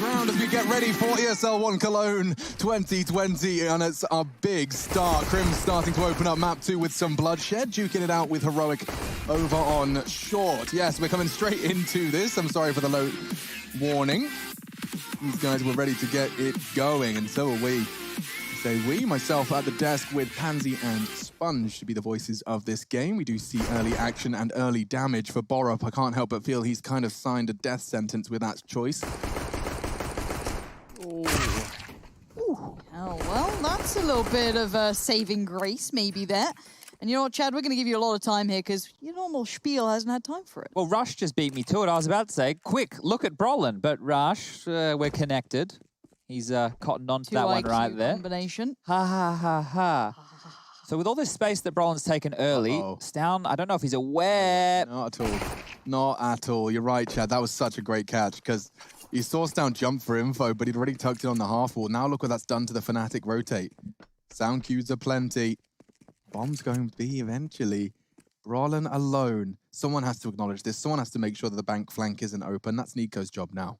round as we get ready for ESL 1 Cologne 2020, and it's a big start. Crim's starting to open up map 2 with some bloodshed, duking it out with Heroic over on short. Yes, we're coming straight into this. I'm sorry for the low warning. These guys were ready to get it going, and so are we. Say we, myself at the desk with Pansy and Sponge to be the voices of this game. We do see early action and early damage for Borup. I can't help but feel he's kind of signed a death sentence with that choice. Oh, well, that's a little bit of saving grace maybe there. And you know what, Chad, we're going to give you a lot of time here because your normal spiel hasn't had time for it. Well, Rush just beat me to it. I was about to say, quick, look at Brolin. But Rush, we're connected. He's cottoned on to that one right there. Combination. Ha, ha, ha, ha. So with all this space that Brolin's taken early, Stown, I don't know if he's aware. Not at all. Not at all. You're right, Chad. That was such a great catch because you saw Stown jump for info, but he'd already tucked it on the half wall. Now look what that's done to the Fnatic rotate. Sound cues are plenty. Bomb's going to be eventually. Brolin alone. Someone has to acknowledge this. Someone has to make sure that the bank flank isn't open. That's Nico's job now.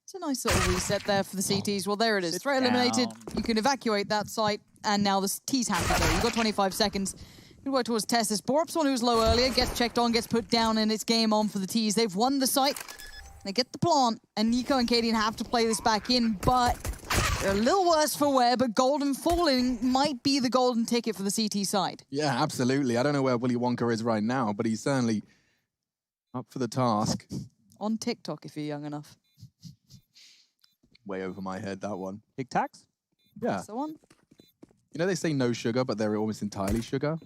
It's a nice little reset there for the CTs. Well, there it is. Threat eliminated. You can evacuate that site, and now the T's have to go. You've got 25 seconds. Good work towards Tessus. Borup's one who was low earlier, gets checked on, gets put down, and it's game on for the T's. They've won the site. They get the plant, and Nico and Cadian have to play this back in, but they're a little worse for wear, but Golden falling might be the golden ticket for the CT side. Yeah, absolutely. I don't know where Willy Wonka is right now, but he's certainly up for the task. On TikTok, if you're young enough. Way over my head, that one. Tic Tacs? Yeah. That's the one. You know, they say no sugar, but they're almost entirely sugar.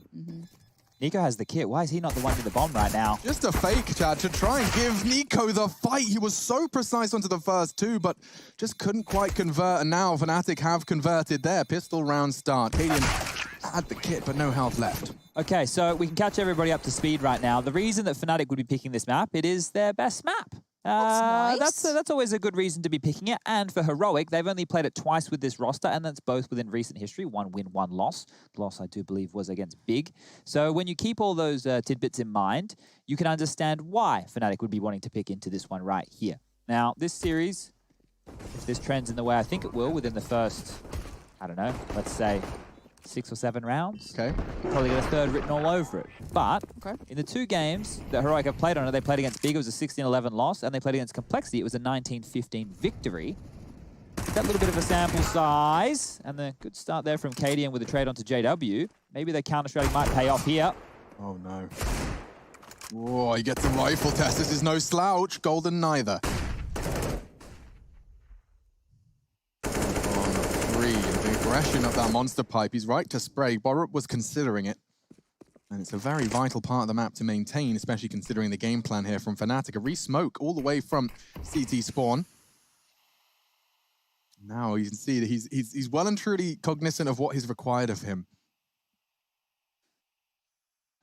Nico has the kit. Why is he not the one with the bomb right now? Just a fake, Chad, to try and give Nico the fight. He was so precise onto the first two, but just couldn't quite convert. And now Fnatic have converted there. Pistol round start. Cadian had the kit, but no health left. Okay, so we can catch everybody up to speed right now. The reason that Fnatic would be picking this map, it is their best map. That's nice. That's always a good reason to be picking it. And for Heroic, they've only played it twice with this roster, and that's both within recent history. 1 win, 1 loss. The loss, I do believe, was against Big. So when you keep all those tidbits in mind, you can understand why Fnatic would be wanting to pick into this one right here. Now, this series, if this trends in the way I think it will within the first, I don't know, let's say 6 or 7 rounds. Okay. You probably get a third written all over it. But in the 2 games that Heroic have played on it, they played against Big, it was a 16-11 loss, and they played against Complexity, it was a 19-15 victory. That little bit of a sample size, and the good start there from Cadian with a trade onto JW. Maybe their counter-strategy might pay off here. Oh, no. Whoa, he gets a rifle test. This is no slouch. Golden neither. Aggression of that monster pipe. He's right to spray. Borup was considering it. And it's a very vital part of the map to maintain, especially considering the game plan here from Fnatic. A re-smoke all the way from CT spawn. Now you can see that he's well and truly cognizant of what is required of him.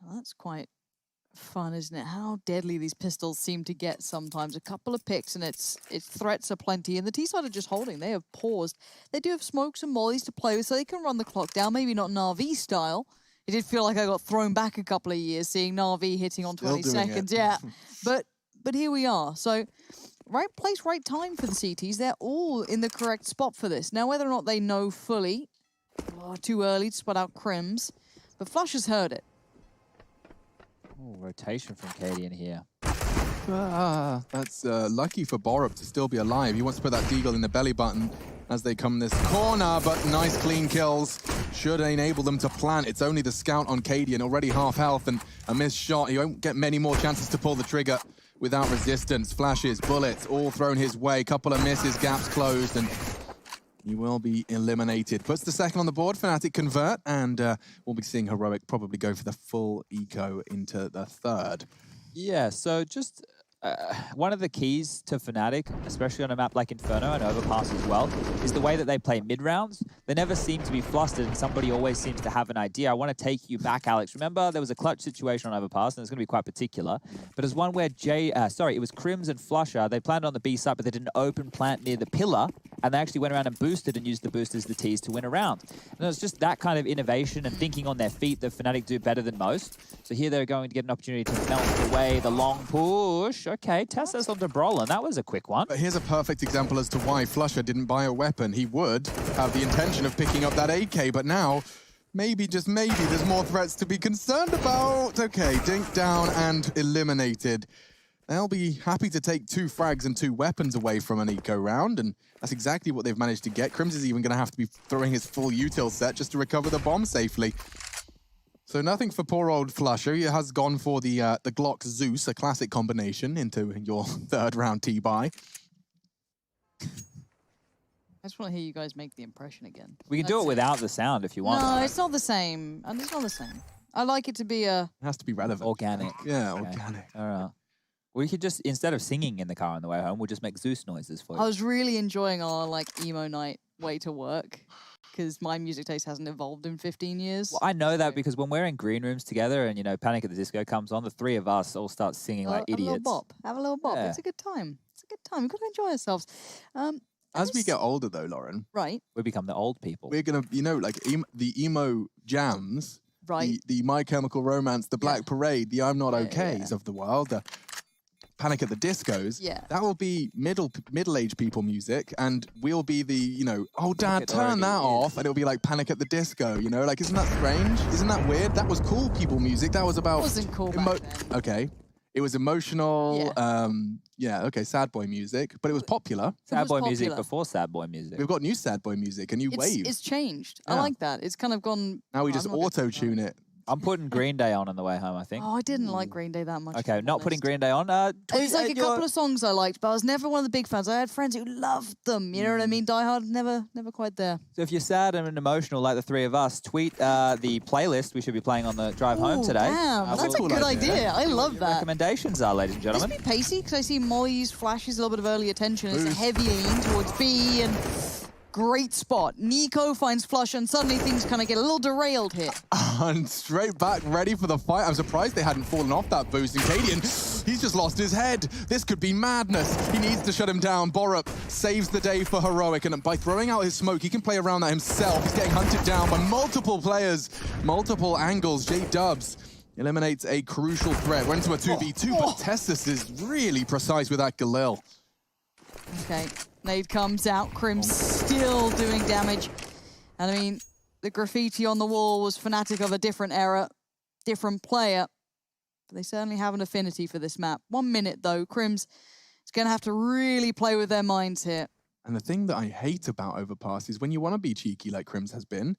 Well, that's quite fun, isn't it? How deadly these pistols seem to get sometimes. A couple of picks and its threats are plenty. And the T-side are just holding. They have paused. They do have smokes and mollies to play with, so they can run the clock down. Maybe not Na'Vi style. It did feel like I got thrown back a couple of years seeing Na'Vi hitting on 20 seconds. Yeah, but here we are. So right place, right time for the CTs. They're all in the correct spot for this. Now, whether or not they know fully, too early to spot out Crims, but Flush has heard it. Oh, rotation from Cadian here. That's lucky for Borup to still be alive. He wants to put that deagle in the belly button as they come this corner, but nice clean kills should enable them to plant. It's only the scout on Cadian, already half health, and a missed shot. He won't get many more chances to pull the trigger without resistance. Flashes, bullets, all thrown his way. Couple of misses, gaps closed, and he will be eliminated. Puts the second on the board, Fnatic convert, and we'll be seeing Heroic probably go for the full eco into the third. Yeah, so just one of the keys to Fnatic, especially on a map like Inferno and Overpass as well, is the way that they play mid-rounds. They never seem to be flustered, and somebody always seems to have an idea. I want to take you back, Alex. Remember, there was a clutch situation on Overpass, and it's going to be quite particular. But it was one where it was Crims and Flusher. They planned on the B side, but they did an open plant near the pillar, and they actually went around and boosted and used the boosters, the Ts, to win a round. And it's just that kind of innovation and thinking on their feet that Fnatic do better than most. So here they're going to get an opportunity to melt away the long push. Okay, Tessa's onto Brolin. That was a quick one. But here's a perfect example as to why Flusher didn't buy a weapon. He would have the intention of picking up that AK, but now, maybe, just maybe, there's more threats to be concerned about. Okay, Dink down and eliminated. They'll be happy to take 2 frags and 2 weapons away from an eco round, and that's exactly what they've managed to get. Crims is even going to have to be throwing his full util set just to recover the bomb safely. So nothing for poor old Flusher. He has gone for the Glock Zeus, a classic combination, into your 3rd round T-buy. I just want to hear you guys make the impression again. We can do it without the sound if you want. No, it's not the same. And it's not the same. I like it to be a... It has to be relevant. Organic. Yeah, Okay. organic. All right. We could just, instead of singing in the car on the way home, we'll just make Zeus noises for you. I was really enjoying our emo night way to work because my music taste hasn't evolved in 15 years. Well, I know that because when we're in green rooms together and, Panic at the Disco comes on, the 3 of us all start singing like idiots. Have a little bop. Yeah. It's a good time. It's a good time. We've got to enjoy ourselves. As we get older, though, Lauren, Right. We become the old people. we're going to, like the emo jams, Right. the My Chemical Romance, the Black Parade, the I'm Not Yeah, Okays yeah. of the world, the Panic at the Discos, Yeah. that will be middle-aged people music, and we'll be the, oh, Dad, It turn already that is. off, and it'll be like Panic at the Disco, like, isn't that strange? Isn't that weird? That was cool people music. That was about... It wasn't cool back then. Okay. It was emotional, okay, sad boy music, but it was popular. Sad was boy music popular. before sad boy music. We've got new sad boy music, a new wave. It's changed. I Yeah. like that. It's kind of gone... Now we I'm just not gonna- auto-tune it. I'm putting Green Day on the way home, I think. Oh, I didn't like Green Day that much. if Okay, I'm not putting honest. Green Day on. There's like a couple of songs I liked, but I was never one of the big fans. I had friends who loved them. You know what I mean? Die Hard, never quite there. So if you're sad and emotional like the 3 of us, tweet the playlist we should be playing on the drive home Ooh, today. Damn, that's we'll- a cool good idea. idea. I love Your that. recommendations are, ladies and Just gentlemen. be pacey, because I see Molly's flashes a little bit of early attention. It's a Boost. heavy lean towards B, and great spot. Nico finds Flush, and suddenly things kind of get a little derailed here. And straight back, ready for the fight. I'm surprised they hadn't fallen off that boost. And Cadian, he's just lost his head. This could be madness. He needs to shut him down. Borup saves the day for Heroic, and by throwing out his smoke, he can play around that himself. He's getting hunted down by multiple players, multiple angles. J-Dubs eliminates a crucial threat. Went to a 2v2, but Tessus is really precise with that Galil. Okay, nade comes out. Crim's still doing damage. And I mean, the graffiti on the wall was Fnatic of a different era, different player. But they certainly have an affinity for this map. 1 minute though, Crim's is going to have to really play with their minds here. And the thing that I hate about Overpass is when you want to be cheeky like Crims has been,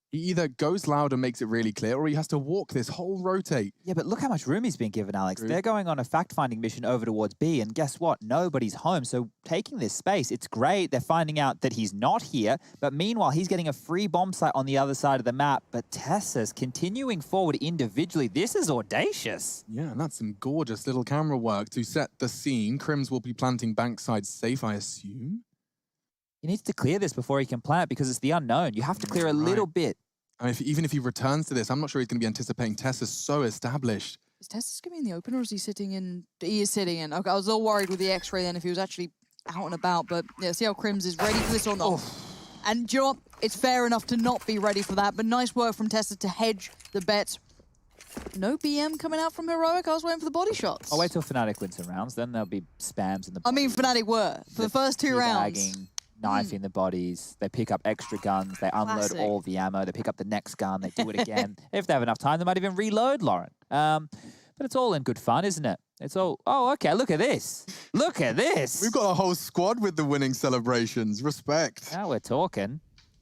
he either goes loud and makes it really clear, or he has to walk this whole rotate. Yeah, but look how much room he's been given, Alex. True. They're going on a fact-finding mission over towards B, and guess what? Nobody's home. So taking this space, it's great. They're finding out that he's not here, but meanwhile, he's getting a free bomb site on the other side of the map. But Tessa's continuing forward individually. This is audacious. Yeah, and that's some gorgeous little camera work to set the scene. Crims will be planting bankside safe, I assume. He needs to clear this before he can plant because it's the unknown. You have to clear a little bit. I mean, even if he returns to this, I'm not sure he's going to be anticipating Tessa's so established. Is Tessus going to be in the open, or is he sitting in? He is sitting in. Okay, I was a little worried with the X-ray then if he was actually out and about, but yeah, see how Crims is ready for this or not. And do you know what? It's fair enough to not be ready for that, but nice work from Tessus to hedge the bets. No BM coming out from Heroic. I was waiting for the body shots. I'll wait till Fnatic wins some rounds, then there'll be spams in the I mean, Fnatic were for the first 2 rounds. teabagging, knifing the bodies. They pick up extra guns. They unload Classic. all the ammo. They pick up the next gun. They do it again. If they have enough time, they might even reload, Lauren. But it's all in good fun, isn't it? It's all, oh, okay, look at this. Look at this. We've got a whole squad with the winning celebrations. Respect. Now we're talking.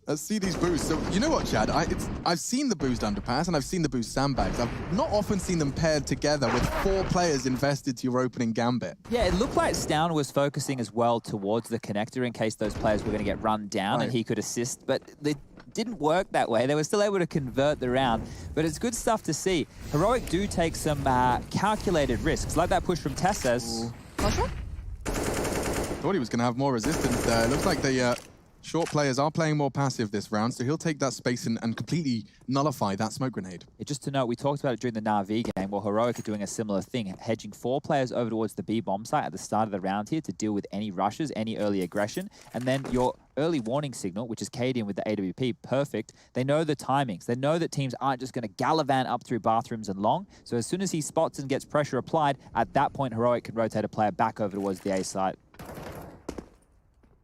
Let's see these boosts. So, you know what, Chad? I've seen the boost underpass and I've seen the boost sandbags. I've not often seen them paired together with 4 players invested to your opening gambit. Yeah, it looked like Stown was focusing as well towards the connector in case those players were going to get run down and Right. he could assist, but they didn't work that way. They were still able to convert the round, but it's good stuff to see. Heroic do take some calculated risks, like that push from Tessus. Flush one? Thought he was going to have more resistance there. It looks like they Short players are playing more passive this round, so he'll take that space and completely nullify that smoke grenade. Just to note, we talked about it during the Na'Vi game, where Heroic are doing a similar thing, hedging 4 players over towards the B bomb site at the start of the round here to deal with any rushes, any early aggression, and then your early warning signal, which is Cadian with the AWP, perfect. They know the timings. They know that teams aren't just going to gallivant up through bathrooms and long, so as soon as he spots and gets pressure applied, at that point Heroic can rotate a player back over towards the A site.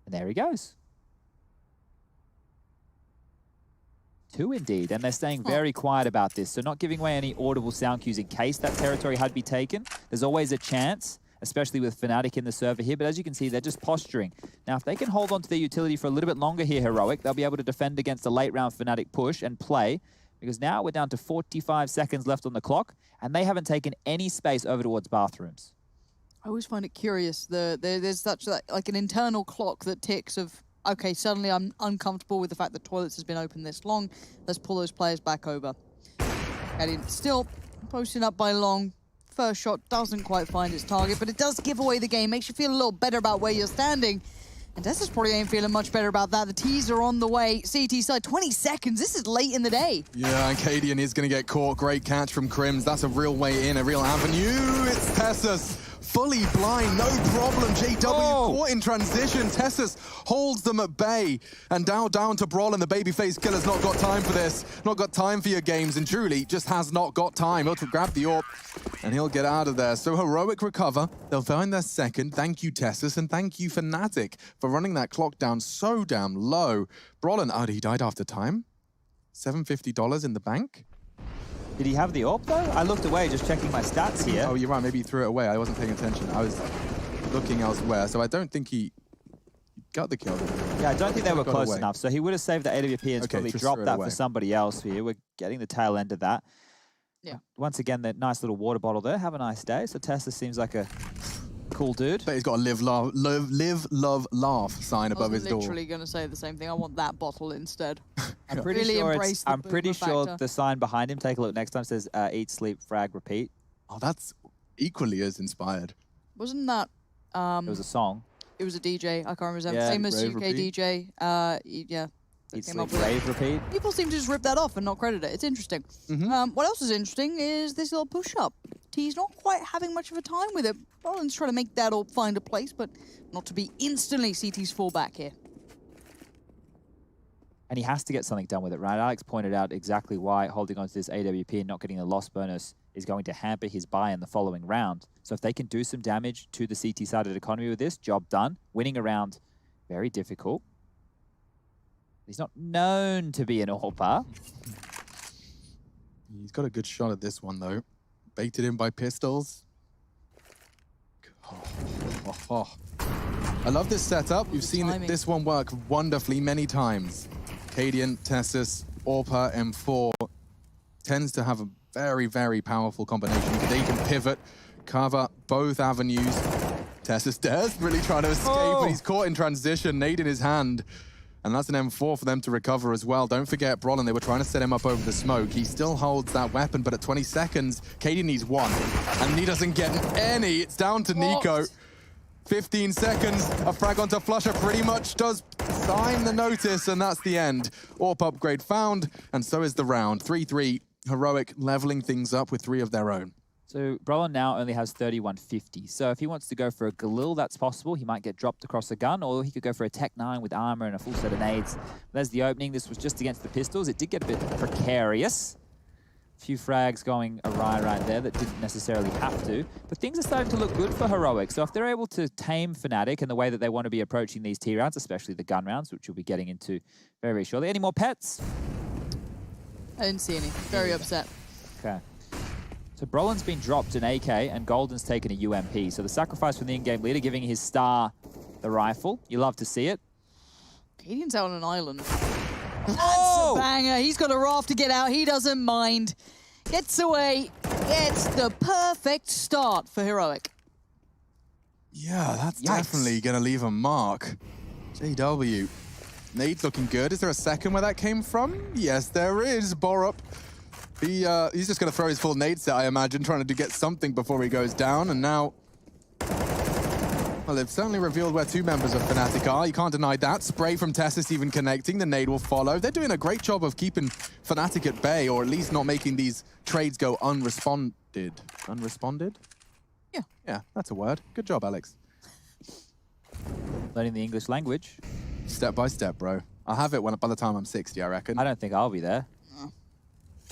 And there he goes. 2 indeed, and they're staying very quiet about this, so not giving away any audible sound cues in case that territory had be taken. There's always a chance, especially with Fnatic in the server here, but as you can see, they're just posturing. Now, if they can hold on to their utility for a little bit longer here, Heroic, they'll be able to defend against a late round Fnatic push and play, because now we're down to 45 seconds left on the clock, and they haven't taken any space over towards bathrooms. I always find it curious. There's such like an internal clock that ticks of, okay, suddenly I'm uncomfortable with the fact that toilets has been open this long. Let's pull those players back over. Cadian still posting up by long. First shot doesn't quite find its target, but it does give away the game. Makes you feel a little better about where you're standing. And Dessus probably ain't feeling much better about that. The T's are on the way. CT side, 20 seconds. This is late in the day. Yeah, and Cadian is going to get caught. Great catch from Crims. That's a real way in, a real avenue. It's Tessus. Fully blind, no problem. JW caught in transition. Tessus holds them at bay. And now down to Brawl, and the babyface killer's not got time for this. Not got time for your games, and truly just has not got time. He'll grab the AWP, and he'll get out of there. So Heroic recover. They'll find their second. Thank you, Tessus, and thank you, Fnatic, for running that clock down so damn low. Brawlin, he died after time. $750 in the bank. Did he have the AWP though? I looked away just checking my stats here. Oh, you're right. Maybe he threw it away. I wasn't paying attention. I was looking elsewhere. So I don't think he got the kill. Yeah, I don't think they were close enough. So he would have saved the AWP and probably dropped that for somebody else here. We're getting the tail end of that. Yeah. Once again, that nice little water bottle there. Have a nice day. So Tessus seems like a cool dude. But he's got a live, love, laugh sign above his door. I was literally going to say the same thing. I want that bottle instead. I'm pretty sure the sign behind him, take a look next time, says eat, sleep, frag, repeat. Oh, that's equally as inspired. Wasn't that... it was a song. It was a DJ. I can't remember. Yeah, famous rave UK repeat. DJ. Yeah. Eat, sleep, rave, repeat. People seem to just rip that off and not credit it. It's interesting. What else is interesting is this little push-up. T's not quite having much of a time with it. Rollins trying to make that all find a place, but not to be instantly CT's fallback here. And he has to get something done with it, right? Alex pointed out exactly why holding on to this AWP and not getting the loss bonus is going to hamper his buy in the following round. So if they can do some damage to the CT side of the economy with this, job done. Winning a round, very difficult. He's not known to be an AWPer. He's got a good shot at this one, though. Baited in by pistols. I love this setup. You've seen this one work wonderfully many times. Cadian, Tessus, AWPer, M4 tends to have a very, very powerful combination. They can pivot, cover both avenues. Tessus dares really trying to escape, but he's caught in transition, nade in his hand. And that's an M4 for them to recover as well. Don't forget, Brolin, they were trying to set him up over the smoke. He still holds that weapon, but at 20 seconds, Cadian needs one. And he doesn't get any. It's down to Nico. 15 seconds, a frag onto Flusher pretty much does sign the notice, and that's the end. AWP upgrade found, and so is the round. 3-3, Heroic leveling things up with 3 of their own. So Brolin now only has 3150. So if he wants to go for a Galil, that's possible. He might get dropped across a gun, or he could go for a Tech 9 with armor and a full set of nades. There's the opening. This was just against the pistols. It did get a bit precarious. A few frags going awry right there that didn't necessarily have to. But things are starting to look good for Heroic. So if they're able to tame Fnatic in the way that they want to be approaching these T rounds, especially the gun rounds, which we'll be getting into very, very shortly. Any more pets? I didn't see any. Very upset. Okay. So Brolin's been dropped an AK and Golden's taken a UMP. So the sacrifice from the in-game leader, giving his star the rifle. You love to see it. Cadian's out on an island. That's a banger. He's got a raft to get out. He doesn't mind. Gets away. Gets the perfect start for Heroic. Yeah, that's definitely going to leave a mark. JW. Nade's looking good. Is there a second where that came from? Yes, there is. Borup. He's just going to throw his full nade set, I imagine, trying to get something before he goes down. And now... Well, they've certainly revealed where two members of Fnatic are. You can't deny that. Spray from Tessus even connecting. The nade will follow. They're doing a great job of keeping Fnatic at bay, or at least not making these trades go unresponded. Unresponded? Yeah. Yeah, that's a word. Good job, Alex. Learning the English language. Step by step, bro. I'll have it by the time I'm 60, I reckon. I don't think I'll be there.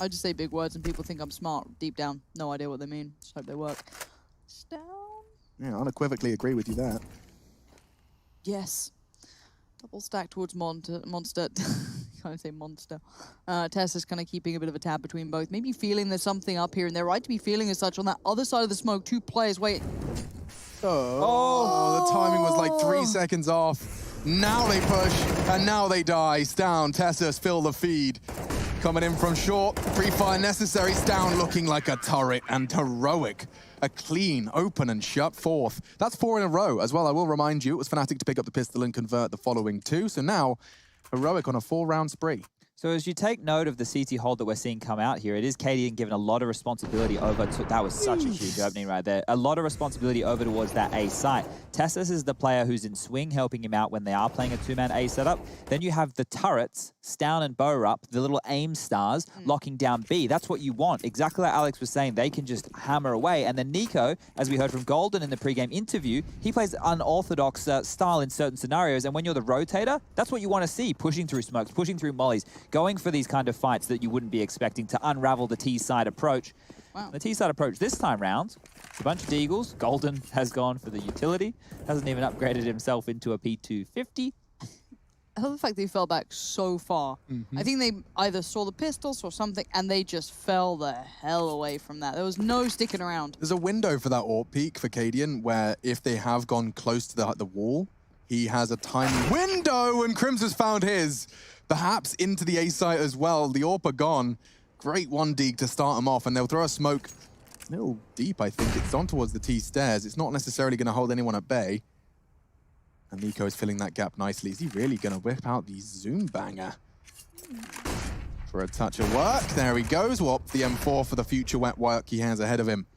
I just say big words and people think I'm smart. Deep down, no idea what they mean. Just hope they work. Down. Yeah, unequivocally agree with you there. Yes. Double stack towards Monster. Can't say Monster. Tessa's kind of keeping a bit of a tab between both. Maybe feeling there's something up here, and they're right to be feeling as such. On that other side of the smoke, two players wait. Oh, the timing was like 3 seconds off. Now they push, and now they die. Down, Tessus fill the feed. Coming in from short, pre-fire necessary. Down looking like a turret, and heroic. A clean, open and shut fourth. That's 4 in a row as well. I will remind you, it was Fnatic to pick up the pistol and convert the following 2. So now, heroic on a 4-round spree. So as you take note of the CT hold that we're seeing come out here, it is Cadian given a lot of responsibility over to, that was such a huge opening right there, a lot of responsibility over towards that A site. Tessus is the player who's in swing, helping him out when they are playing a 2-man A setup. Then you have the turrets, Stown and Borup, the little aim stars, locking down B. That's what you want. Exactly like Alex was saying, they can just hammer away. And then Nico, as we heard from Golden in the pregame interview, he plays unorthodox style in certain scenarios. And when you're the rotator, that's what you want to see, pushing through smokes, pushing through mollies, going for these kind of fights that you wouldn't be expecting to unravel the T-side approach. Wow. The T-side approach this time round, it's a bunch of deagles. Golden has gone for the utility, hasn't even upgraded himself into a P250. I love the fact they fell back so far. I think they either saw the pistols or something, and they just fell the hell away from that. There was no sticking around. There's a window for that AWP peak for Cadian, where if they have gone close to the wall, he has a tiny window, and Crims has found his. Perhaps into the A site as well. The AWP are gone. Great one deeg to start him off, and they'll throw a smoke a little deep, I think. It's on towards the T stairs. It's not necessarily going to hold anyone at bay. And Nico is filling that gap nicely. Is he really going to whip out the Zoom banger? For a touch of work. There he goes. Well, the M4 for the future wet work he has ahead of him.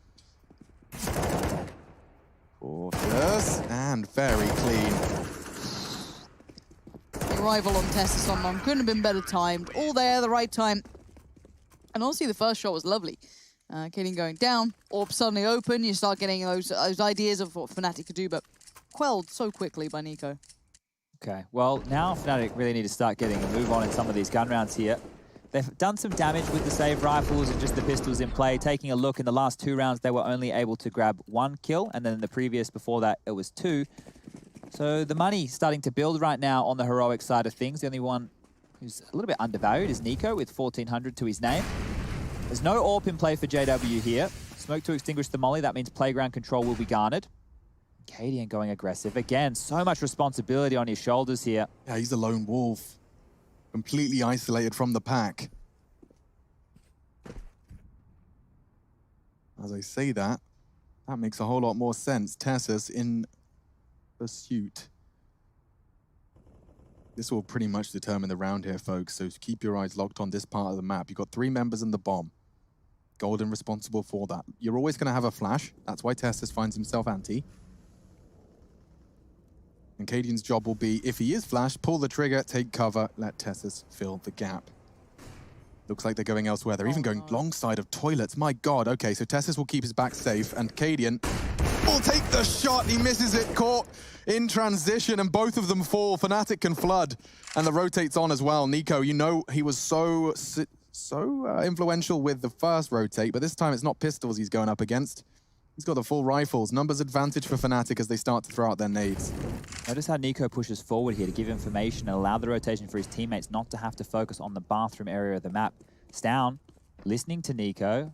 Cautious and very clean. Arrival on Tessus on Mom couldn't have been better timed. All there, the right time. And honestly, the first shot was lovely. Cadian going down, orb suddenly open. You start getting those ideas of what Fnatic could do, but quelled so quickly by Nico. Okay, well, now Fnatic really need to start getting a move on in some of these gun rounds here. They've done some damage with the save rifles and just the pistols in play. Taking a look, in the last 2 rounds, they were only able to grab 1 kill, and then in the previous before that, it was 2. So the money starting to build right now on the heroic side of things. The only one who's a little bit undervalued is Nico with 1,400 to his name. There's no AWP in play for JW here. Smoke to extinguish the molly. That means playground control will be garnered. Cadian going aggressive. Again, so much responsibility on his shoulders here. Yeah, he's a lone wolf. Completely isolated from the pack. As I say that makes a whole lot more sense. Tessus in pursuit. This will pretty much determine the round here, folks, so keep your eyes locked on this part of the map. You've got 3 members in the bomb. Golden responsible for that. You're always going to have a flash. That's why Tessus finds himself anti. And Cadian's job will be, if he is flashed, pull the trigger, take cover, let Tessus fill the gap. Looks like they're going elsewhere. They're even going long side of toilets. My God. Okay, so Tessus will keep his back safe, and Cadian will take the shot. He misses it, caught in transition, and both of them fall. Fnatic can flood, and the rotate's on as well. Nico, you know, he was so influential with the first rotate, but this time it's not pistols he's going up against. He's got the full rifles. Numbers advantage for Fnatic as they start to throw out their nades. Notice how Nico pushes forward here to give information and allow the rotation for his teammates not to have to focus on the bathroom area of the map. Stown, listening to Nico,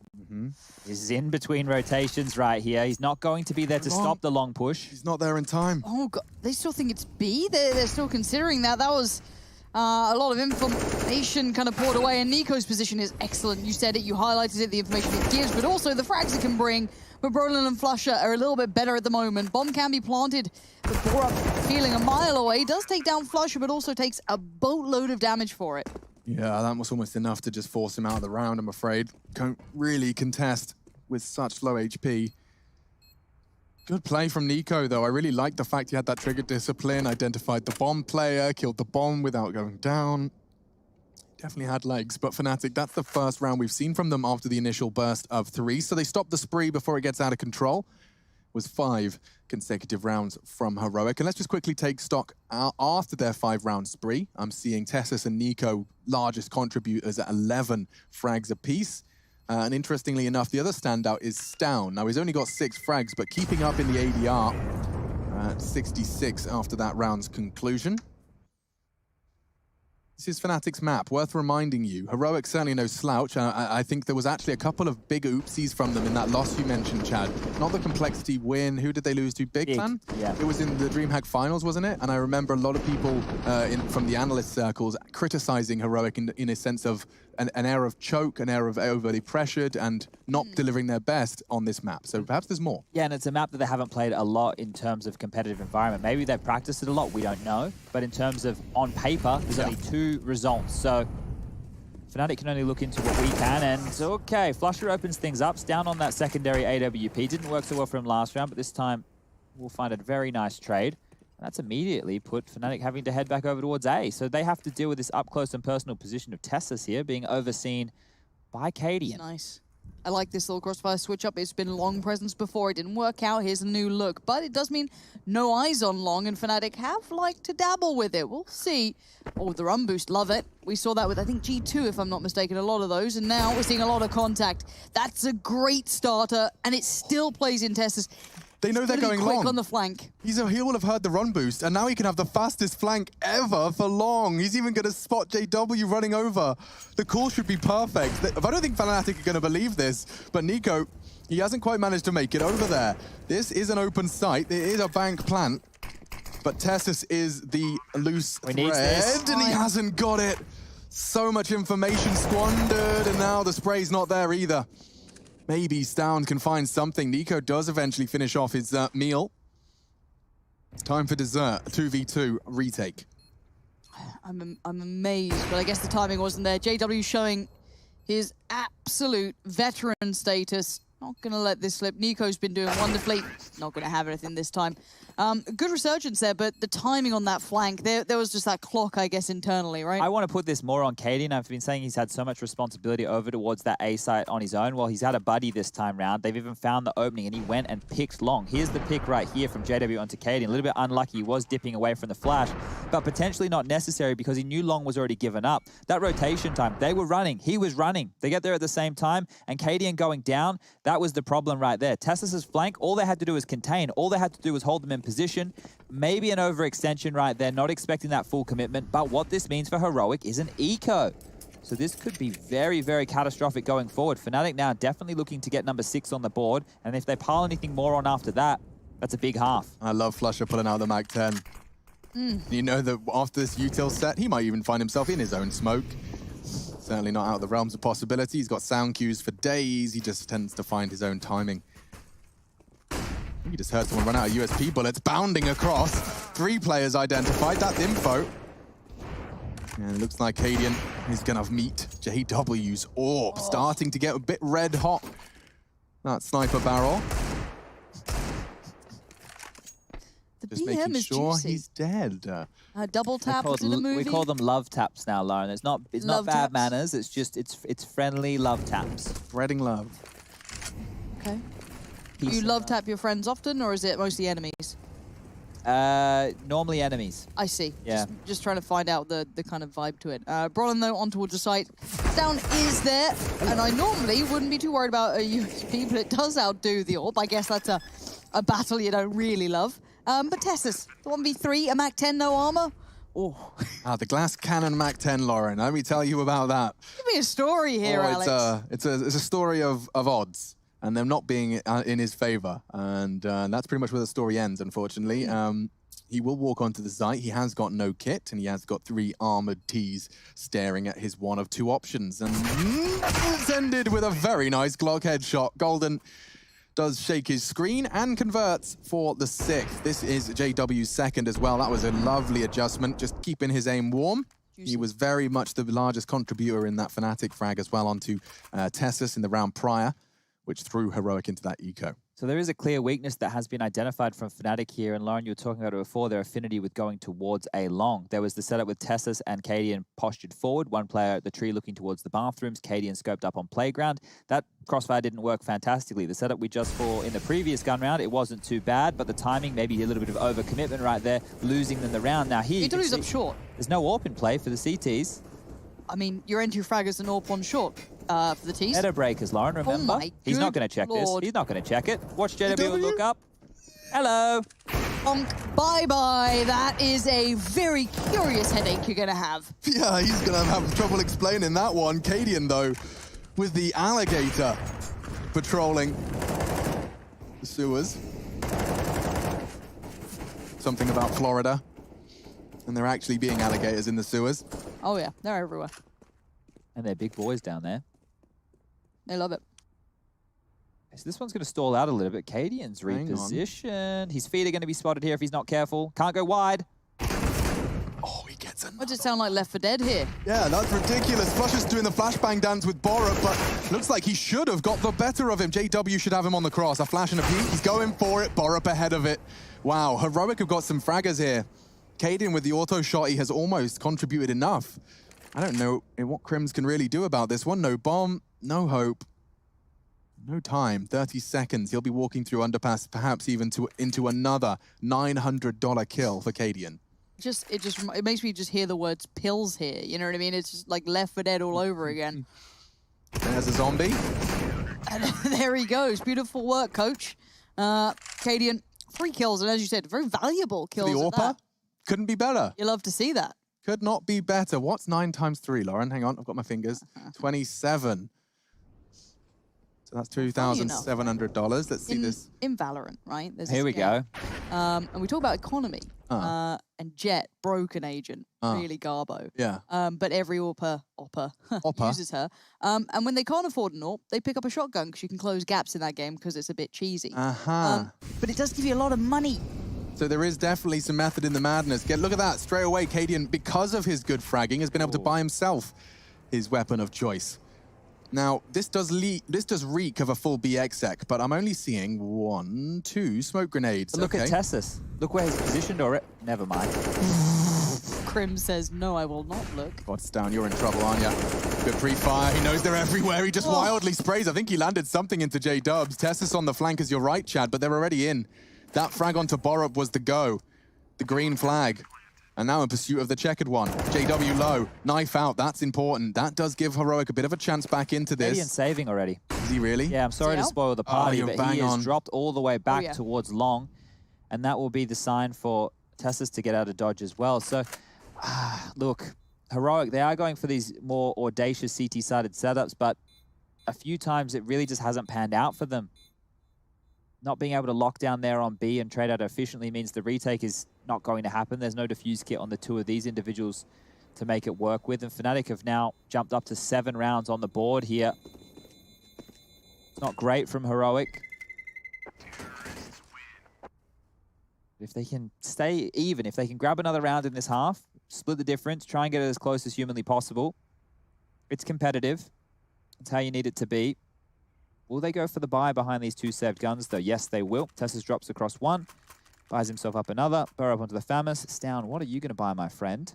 is in between rotations right here. He's not going to be there to stop the long push. He's not there in time. Oh, God. They still think it's B? They're still considering that. That was a lot of information kind of poured away, and Nico's position is excellent. You said it, you highlighted it, the information it gives, but also the frags it can bring. But Brolin and Flusher are a little bit better at the moment. Bomb can be planted, but Borup, feeling a mile away, does take down Flusher, but also takes a boatload of damage for it. Yeah, that was almost enough to just force him out of the round, I'm afraid. Can't really contest with such low HP. Good play from Nico, though. I really liked the fact he had that trigger discipline, identified the bomb player, killed the bomb without going down. Definitely had legs, but Fnatic, that's the first round we've seen from them after the initial burst of 3. So they stopped the spree before it gets out of control. It was 5 consecutive rounds from Heroic. And let's just quickly take stock after their 5-round spree. I'm seeing Tessus and Nico largest contributors at 11 frags apiece. And interestingly enough, the other standout is Stown. Now, he's only got 6 frags, but keeping up in the ADR at 66 after that round's conclusion. This is Fnatic's map, worth reminding you. Heroic certainly no slouch. I think there was actually a couple of big oopsies from them in that loss you mentioned, Chad. Not the Complexity win. Who did they lose to? Big Clan? Yeah. It was in the DreamHack finals, wasn't it? And I remember a lot of people from the analyst circles criticizing Heroic in a sense of an air of choke, an air of overly pressured and not delivering their best on this map. So perhaps there's more. Yeah, and it's a map that they haven't played a lot in terms of competitive environment. Maybe they've practiced it a lot, we don't know. But in terms of on paper, there's only 2 results. So Fnatic can only look into what we can. And okay, Flusher opens things up. Down on that secondary AWP. Didn't work so well for him last round, but this time we'll find a very nice trade. And that's immediately put Fnatic having to head back over towards A. So they have to deal with this up-close and personal position of Tessus here, being overseen by Cadian. Nice. I like this little crossfire switch up. It's been Long presence before. It didn't work out. Here's a new look. But it does mean no eyes on Long, and Fnatic have liked to dabble with it. We'll see. Oh, the run boost, love it. We saw that with, I think, G2, if I'm not mistaken, a lot of those. And now we're seeing a lot of contact. That's a great starter, and it still plays in Tessus. They know they're going quick long. On the flank. He will have heard the run boost, and now he can have the fastest flank ever for Long. He's even going to spot JW running over. The call should be perfect. I don't think Fnatic are going to believe this, but Nico, he hasn't quite managed to make it over there. This is an open site. It is a bank plant, but Tessus is the loose thread, and he hasn't got it. So much information squandered, and now the spray's not there either. Maybe Stown can find something. Nico does eventually finish off his meal. It's time for dessert. A 2v2 retake. I'm amazed, but I guess the timing wasn't there. JW showing his absolute veteran status. Not going to let this slip. Nico's been doing wonderfully. Not going to have anything this time. Good resurgence there, but the timing on that flank, there was just that clock, I guess, internally, right? I want to put this more on Cadian. I've been saying he's had so much responsibility over towards that A site on his own. Well, he's had a buddy this time round. They've even found the opening, and he went and picked Long. Here's the pick right here from JW onto Cadian. A little bit unlucky. He was dipping away from the flash, but potentially not necessary because he knew Long was already given up. That rotation time, they were running. He was running. They get there at the same time, and Cadian going down, that was the problem right there. Tessus's flank, all they had to do was contain. All they had to do was hold them in position. Maybe an overextension right there, not expecting that full commitment, but what this means for Heroic is an eco. So this could be very, very catastrophic going forward. Fnatic now definitely looking to get number 6 on the board, and if they pile anything more on after that, that's a big half. I love Flusher pulling out the Mag 10. You know that after this util set, he might even find himself in his own smoke. Certainly not out of the realms of possibility. He's got sound cues for days. He just tends to find his own timing. You just heard someone run out of USP bullets, bounding across. 3 players identified. That's info. And it looks like Cadian is going to meet JW's orb, starting to get a bit red hot. That sniper barrel. The Just BM making is sure juicy. he's dead. Double tap in the movie. We call them love taps now, Lauren. It's not Love bad taps. manners. It's just it's friendly love taps. Spreading love. Okay. Peace You and love tap your friends often, or is it mostly enemies? Normally enemies. I see. Yeah. Just trying to find out the kind of vibe to it. Brolin, though, on towards the site. Down is there, and I normally wouldn't be too worried about a USP, but it does outdo the orb. I guess that's a battle you don't really love. But Tessus, the 1v3, a Mac 10, no armor. Oh. The glass cannon Mac 10, Lauren. Let me tell you about that. Give me a story here, Alex. It's a story of odds and them not being in his favor. And that's pretty much where the story ends, unfortunately. He will walk onto the site. He has got no kit, and he has got 3 armored Ts staring at his one of 2 options. And it's ended with a very nice Glock headshot. Golden does shake his screen and converts for the 6th. This is JW's 2nd as well. That was a lovely adjustment, just keeping his aim warm. Juicy. He was very much the largest contributor in that Fnatic frag as well onto Tessus in the round prior, which threw Heroic into that eco. So there is a clear weakness that has been identified from Fnatic here. And Lauren, you were talking about it before, their affinity with going towards A long. There was the setup with Tessus and Cadian postured forward. One player at the tree looking towards the bathrooms. Cadian scoped up on playground. That crossfire didn't work fantastically. The setup we just saw in the previous gun round, it wasn't too bad, but the timing, maybe a little bit of overcommitment right there, losing them the round. Now here, He's up short. There's no AWP in play for the CTs. I mean, your entry fraggers and AWP on short for the T's. Meta breakers, Lauren, remember? my He's not good going to check lord. this. He's not going to check it. Watch JW look up. Hello. Bonk, bye-bye. That is a very curious headache you're going to have. Yeah, he's going to have trouble explaining that one. Cadian, though, with the alligator patrolling the sewers. Something about Florida. And there actually being alligators in the sewers. Oh, yeah. They're everywhere. And they're big boys down there. They love it. So this one's going to stall out a little bit. Cadian's repositioned. His feet are going to be spotted here if he's not careful. Can't go wide. Oh, he gets another. What does it sound like Left 4 Dead here? Yeah, that's ridiculous. Flusher's doing the flashbang dance with Borup, but looks like he should have got the better of him. JW should have him on the cross. A flash and a peek. He's going for it. Borup ahead of it. Wow, Heroic have got some fraggers here. Cadian with the auto shot, he has almost contributed enough. I don't know what Crims can really do about this one. No bomb, no hope, no time. 30 seconds. He'll be walking through Underpass, perhaps even into another $900 kill for Cadian. It makes me just hear the words pills here. You know what I mean? It's just like Left 4 Dead all over again. There's a zombie. And there he goes. Beautiful work, coach. Cadian, 3 kills, and as you said, very valuable kills. The at AWPer that. couldn't be better. You love to see that. Could not be better. What's 9 times 3, Lauren? Hang on, I've got my fingers. 27. So that's $2,700. Let's see this. In Valorant, right? There's Here we go. And we talk about economy. And Jet, broken agent, really garbo. Yeah. But every AWPer uses her. And when they can't afford an AWP, they pick up a shotgun because you can close gaps in that game because it's a bit cheesy. But it does give you a lot of money. So there is definitely some method in the madness. Look at that, straight away, Cadian, because of his good fragging, has been able to buy himself his weapon of choice. Now, this does reek of a full BX sec, but I'm only seeing 1, 2 smoke grenades. But look at Tessus. Look where he's positioned, or never mind. Krim says, no, I will not look. What's down? You're in trouble, aren't you? Good pre-fire. He knows they're everywhere. He just wildly sprays. I think he landed something into J-Dubs. Tessus on the flank is your right, Chad, but they're already in. That frag onto Borup was the go. The green flag. And now in pursuit of the checkered one. JW low. Knife out. That's important. That does give Heroic a bit of a chance back into this. Cadian saving already. Is he really? Yeah, I'm sorry to spoil the party, but he has dropped all the way back towards long. And that will be the sign for Tessus to get out of dodge as well. So, look, Heroic, they are going for these more audacious CT-sided setups, but a few times it really just hasn't panned out for them. Not being able to lock down there on B and trade out efficiently means the retake is not going to happen. There's no defuse kit on the 2 of these individuals to make it work with. And Fnatic have now jumped up to 7 rounds on the board here. It's not great from Heroic. If they can stay even, if they can grab another round in this half, split the difference, try and get it as close as humanly possible. It's competitive. It's how you need it to be. Will they go for the buy behind these 2 saved guns, though? Yes, they will. Tessus drops across 1. Buys himself up another. Burrow up onto the Famus. Stown, what are you going to buy, my friend?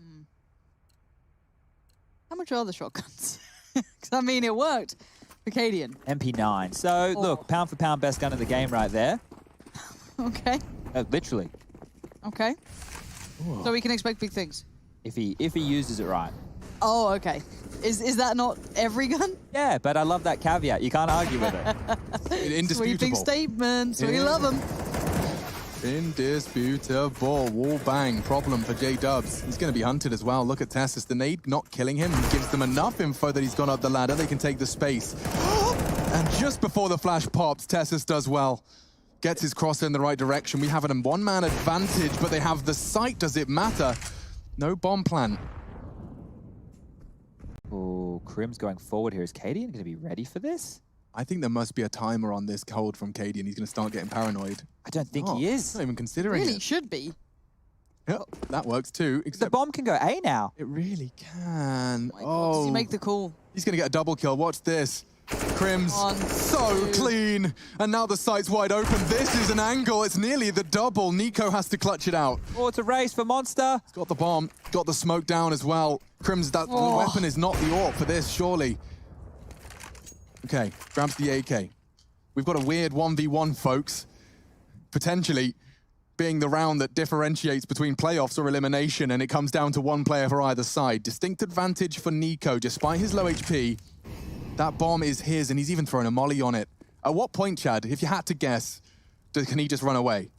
How much are the shotguns? Because, I mean, it worked for Cadian. MP9. So, look, pound for pound, best gun in the game right there. Okay. Literally. Okay. So we can expect big things. If he uses it right. Oh, okay. Is that not every gun? Yeah, but I love that caveat. You can't argue with it. Indisputable. Sweeping statements. We love them. Indisputable. Wall bang. Problem for J-Dubs. He's going to be hunted as well. Look at Tessus. The nade not killing him. He gives them enough info that he's gone up the ladder. They can take the space. And just before the flash pops, Tessus does well. Gets his crosser in the right direction. We have a one-man advantage, but they have the sight. Does it matter? No bomb plant. Oh, Krim's going forward here. Is Cadian going to be ready for this? I think there must be a timer on this hold from Cadian. He's going to start getting paranoid. I don't think he is. Not even considering Really it. should be. Yep, that works too. The bomb can go A now. It really can. Does he make the call? He's going to get a double kill. Watch this. Crims, so clean. And now the site's wide open. This is an angle. It's nearly the double. Nico has to clutch it out. Oh, it's a race for Monster. He's got the bomb, got the smoke down as well. Crims, the weapon is not the AWP for this, surely. Okay, grabs the AK. We've got a weird 1v1, folks. Potentially being the round that differentiates between playoffs or elimination, and it comes down to one player for either side. Distinct advantage for Nico, despite his low HP. That bomb is his, and he's even thrown a molly on it. At what point, Chad, if you had to guess, can he just run away?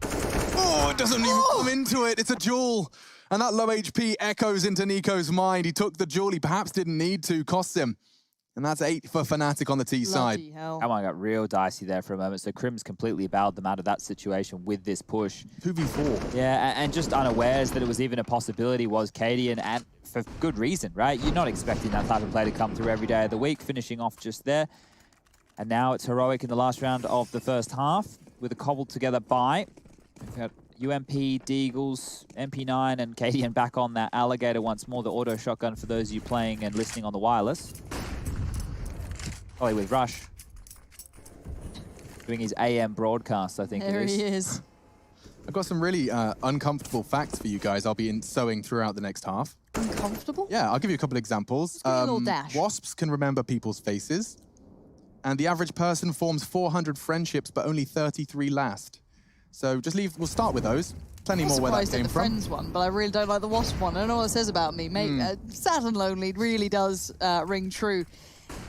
Oh, it doesn't even come into it. It's a duel. And that low HP echoes into Nico's mind. He took the duel. He perhaps didn't need to. Costs him. And that's 8 for Fnatic on the T side. Hell. That one got real dicey there for a moment. So Crims completely bowed them out of that situation with this push. 2v4. Yeah, and just unawares that it was even a possibility was Cadian, and for good reason, right? You're not expecting that type of play to come through every day of the week, finishing off just there. And now it's Heroic in the last round of the first half with a cobbled together buy. We've got UMP, Deagles, MP9, and Cadian back on that Alligator once more, the auto shotgun for those of you playing and listening on the wireless. Ollie with Rush. Doing his AM broadcast, I think There it is. he is. I've got some really uncomfortable facts for you guys I'll be sowing throughout the next half. Uncomfortable? Yeah, I'll give you a couple examples. give me a little dash. Wasps can remember people's faces. And the average person forms 400 friendships, but only 33 last. So just leave, we'll start with those. Plenty I'm more where that surprised at came the from. Friends one, but I really don't like the Wasp one. I don't know what it says about me. Mate, sad and lonely really does ring true.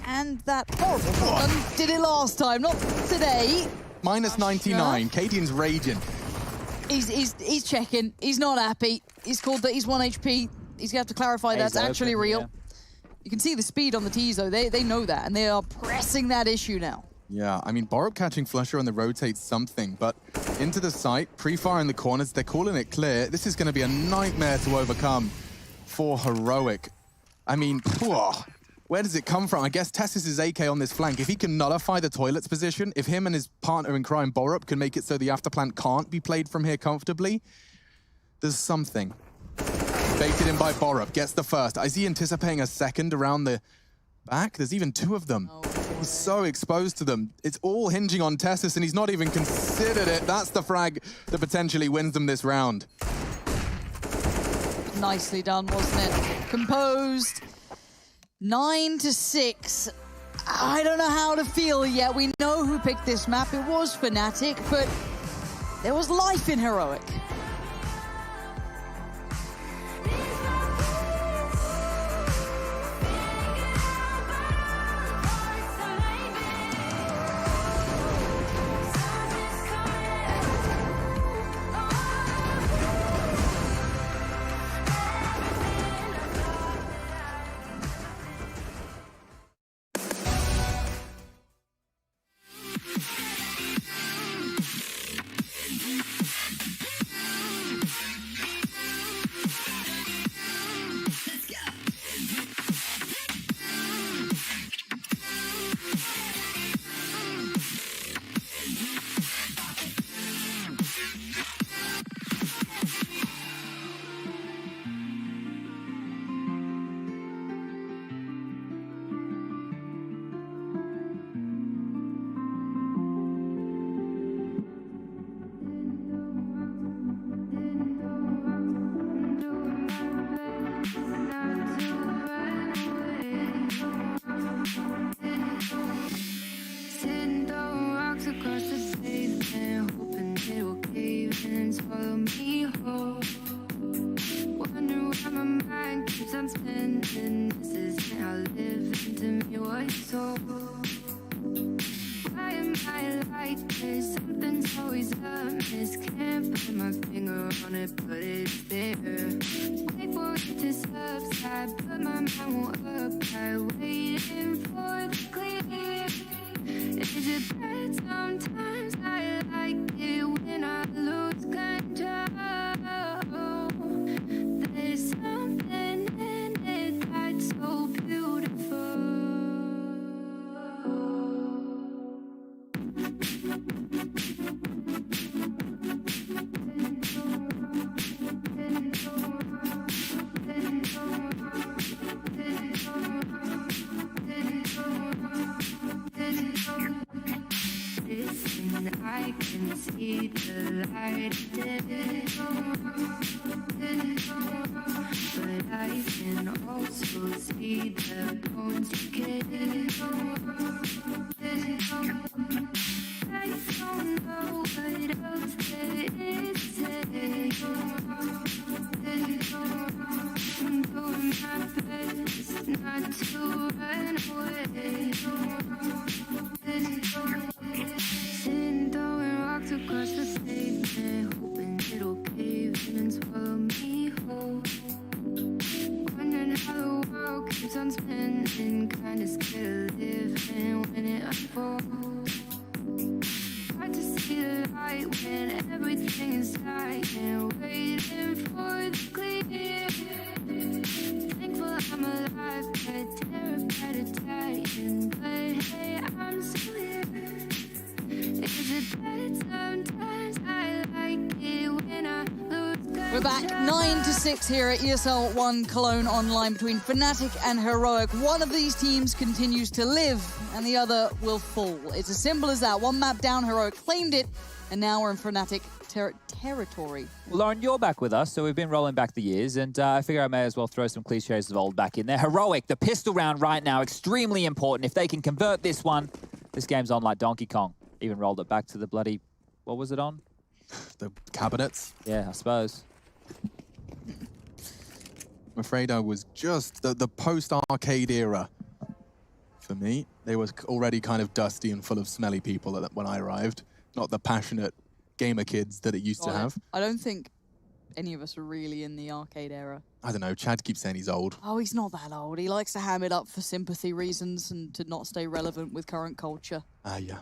And that horrible one did it last time, not today. Minus 99, Cadian's raging. He's checking. He's not happy. He's called that he's 1 HP. He's gonna have to clarify that's actually real. Yeah. You can see the speed on the T's though. They know that, and they are pressing that issue now. Yeah, I mean, Borup catching Flusher on the rotate's something, but into the site, pre-fire in the corners, they're calling it clear. This is going to be a nightmare to overcome for Heroic. I mean, where does it come from? I guess Tessis' AK on this flank. If he can nullify the toilet's position, if him and his partner in crime, Borup, can make it so the afterplant can't be played from here comfortably, there's something. Baited in by Borup, gets the first. Is he anticipating a second around the back? There's even 2 of them. He's so exposed to them. It's all hinging on Tessis, and he's not even considered it. That's the frag that potentially wins them this round. Nicely done, wasn't it? Composed. 9-6. I don't know how to feel yet. We know who picked this map. It was Fnatic, but there was life in Heroic. see the light of day, but I can also see the bones decay. I don't know what else there is to say. I'm doing my best not to run away. Sitting throwing rocks across the pavement, hoping it'll cave in and swallow me whole. Wondering how the world keeps on spinning, kinda scared of living when it unfolds. Hard to see the light when everything is silent, waiting for the clear. Thankful I'm alive, but terrified of dying. But hey, I'm still here. Is it bad sometimes? I like it when I lose. We're back 9-6 here at ESL 1 Cologne online between Fnatic and Heroic. One of these teams continues to live and the other will fall. It's as simple as that. One map down, Heroic claimed it, and now we're in Fnatic territory. Well, Lauren, you're back with us, so we've been rolling back the years, and I figure I may as well throw some cliches of old back in there. Heroic, the pistol round right now, extremely important. If they can convert this one, this game's on like Donkey Kong. Even rolled it back to the bloody, what was it on? The cabinets. Yeah, I suppose. I'm afraid I was just the post-arcade era. For me, they were already kind of dusty and full of smelly people when I arrived. Not the passionate gamer kids that it used to have. I don't think any of us are really in the arcade era. I don't know, Chad keeps saying he's old. Oh, he's not that old. He likes to ham it up for sympathy reasons and to not stay relevant with current culture. Yeah.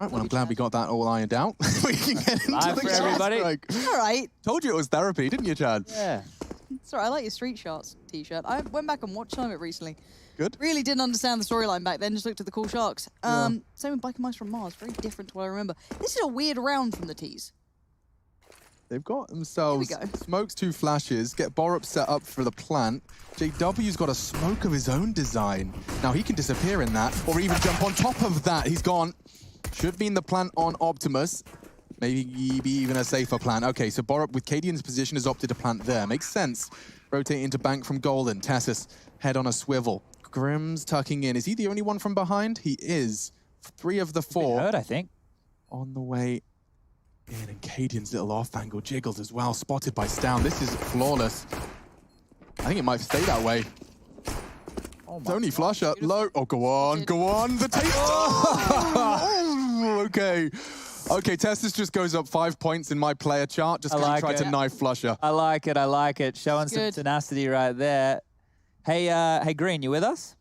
Right, well, I'm glad we got that all ironed out. We can get into Live the for everybody. strike. All right. Told you it was therapy, didn't you, Chad? Yeah. Sorry, I like your Street Sharks t-shirt. I went back and watched some of it recently. Good. Really didn't understand the storyline back then, just looked at the cool sharks. Same with Biker Mice from Mars, very different to what I remember. This is a weird round from the tees. They've got themselves Here we go. smokes 2 flashes, get Borup set up for the plant. JW's got a smoke of his own design. Now he can disappear in that, or even jump on top of that. He's gone. Should be in the plant on Optimus. Maybe be even a safer plant. Okay, so Borup with Cadian's position has opted to plant there. Makes sense. Rotate into bank from Golden. Tassus, head on a swivel. Grimm's tucking in. Is he the only one from behind? He is. 3 of the 4. Heard, I think. On the way in, and Cadian's little off-angle jiggles as well, spotted by Stown. This is flawless. I think it might stay that way. Oh Tony Flusher, low. Oh, go on, go on. The taste. Okay. Okay, Tessus just goes up 5 points in my player chart. Just gonna try to knife Flusher. I like it, I like it. Showing some Good. tenacity right there. Hey, hey, Green, you with us?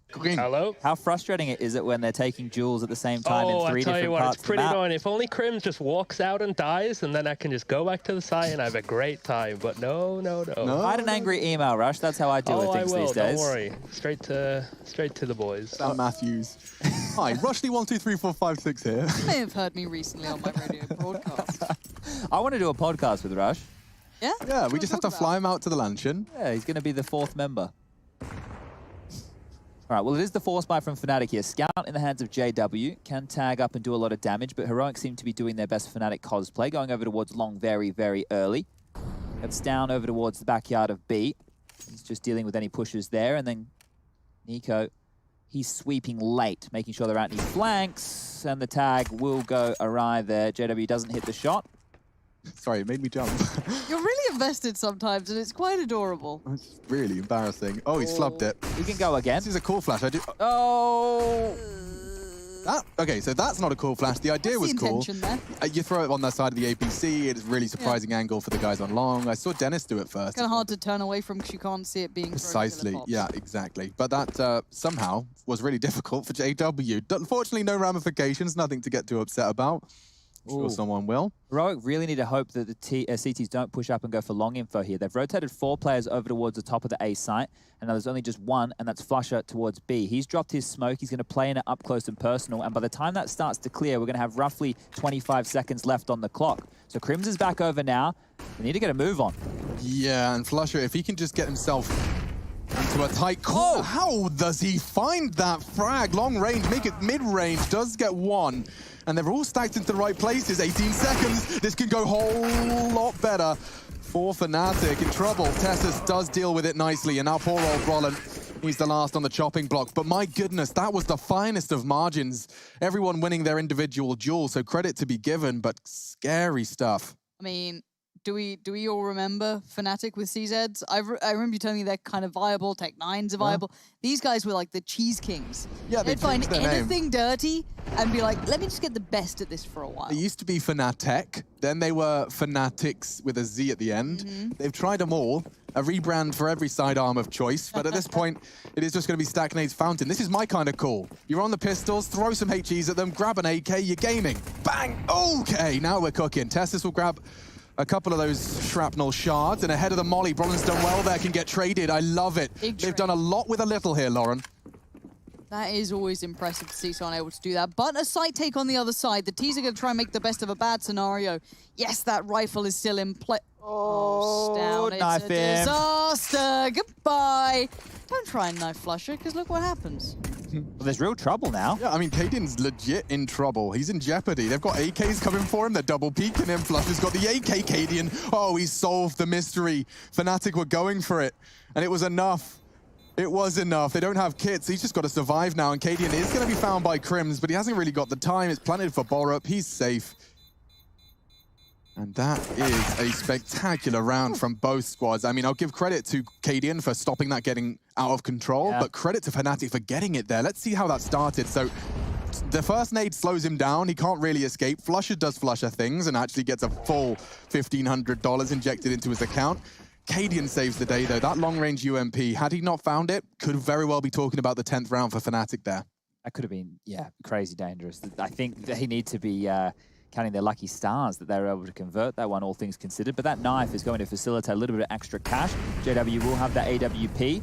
Green. Hello? How frustrating is it when they're taking duels at the same time in 3 I tell different you what, parts it's of the pretty map? annoying. If only Crim just walks out and dies, and then I can just go back to the site and have a great time. But no. Write an angry email, Rush. That's how I deal with things these days. Don't worry. Straight to the boys. Sam Matthews. Hi, Rushley123456 here. You may have heard me recently on my radio broadcast. I want to do a podcast with Rush. Yeah? Yeah, we just have to fly him out to the Lantern. Yeah, he's going to be the 4th member. All right, well, it is the force buy from Fnatic here. Scout in the hands of JW, can tag up and do a lot of damage, but Heroic seem to be doing their best Fnatic cosplay, going over towards Long very, very early. It's down over towards the backyard of B. He's just dealing with any pushes there, and then Nico, he's sweeping late, making sure they're out in his flanks, and the tag will go awry there. JW doesn't hit the shot. Sorry, it made me jump. You're really invested sometimes, and it's quite adorable. It's really embarrassing. Oh, he's flubbed it. He can go again. This is a cool flash. I do. Oh! Okay, so that's not a cool flash. The idea was What's the cool. intention there? You throw it on that side of the APC. It's a really surprising angle for the guys on long. I saw Dennis do it first. Kind of hard to turn away from because you can't see it being thrown into the Precisely. pops. Yeah, exactly. But that somehow was really difficult for JW. Unfortunately, no ramifications. Nothing to get too upset about. I'm sure someone will. Heroic really need to hope that the CTs don't push up and go for long info here. They've rotated 4 players over towards the top of the A site, and now there's only just 1, and that's Flusher towards B. He's dropped his smoke. He's going to play in it up close and personal, and by the time that starts to clear, we're going to have roughly 25 seconds left on the clock. So Crims is back over now. We need to get a move on. Yeah, and Flusher, if he can just get himself into a tight corner. How does he find that frag? Long range, make it mid-range, does get 1. and they're all stacked into the right places. 18 seconds. This can go a whole lot better for Fnatic. In trouble. Tessus does deal with it nicely, and now poor old Roland. He's the last on the chopping block. But my goodness, that was the finest of margins. Everyone winning their individual duel, so credit to be given, but scary stuff. I mean, do we all remember Fnatic with CZs? I remember you telling me they're kind of viable, Tech9s are viable. These guys were like the cheese kings. Yeah, They'd find changed their anything name. dirty and be like, let me just get the best at this for a while. They used to be Fnatic, then they were Fanatics with a Z at the end. They've tried them all, a rebrand for every sidearm of choice, but at this point, it is just going to be Stacknade's Fountain. This is my kind of call. You're on the pistols, throw some HEs at them, grab an AK, you're gaming. Bang! Okay, now we're cooking. Tessus will grab a couple of those shrapnel shards, and ahead of the molly, Brolin's done well there, can get traded. I love it. They've done a lot with a little here, Lauren. That is always impressive to see someone able to do that. But a side take on the other side. The T's are going to try and make the best of a bad scenario. Yes, that rifle is still in play. Oh, down. It's knife a him. disaster. Goodbye. Don't try and knife flush it, because look what happens. Well, there's real trouble now. Yeah, I mean, Cadian's legit in trouble. He's in jeopardy. They've got AKs coming for him. They're double peeking him. Flusher's got the AK, Cadian. Oh, he solved the mystery. Fnatic were going for it, and it was enough. It was enough. They don't have kits. He's just got to survive now, and Cadian is going to be found by Crims, but he hasn't really got the time. It's planted for Borup. He's safe. And that is a spectacular round from both squads. I mean, I'll give credit to Cadian for stopping that getting out of control, but credit to Fnatic for getting it there. Let's see how that started. So the first nade slows him down. He can't really escape. Flusher does Flusher things and actually gets a full $1,500 injected into his account. Cadian saves the day, though. That long-range UMP, had he not found it, could very well be talking about the 10th round for Fnatic there. That could have been, yeah, crazy dangerous. I think they need to be counting their lucky stars that they were able to convert that one, all things considered. But that knife is going to facilitate a little bit of extra cash. JW will have that AWP.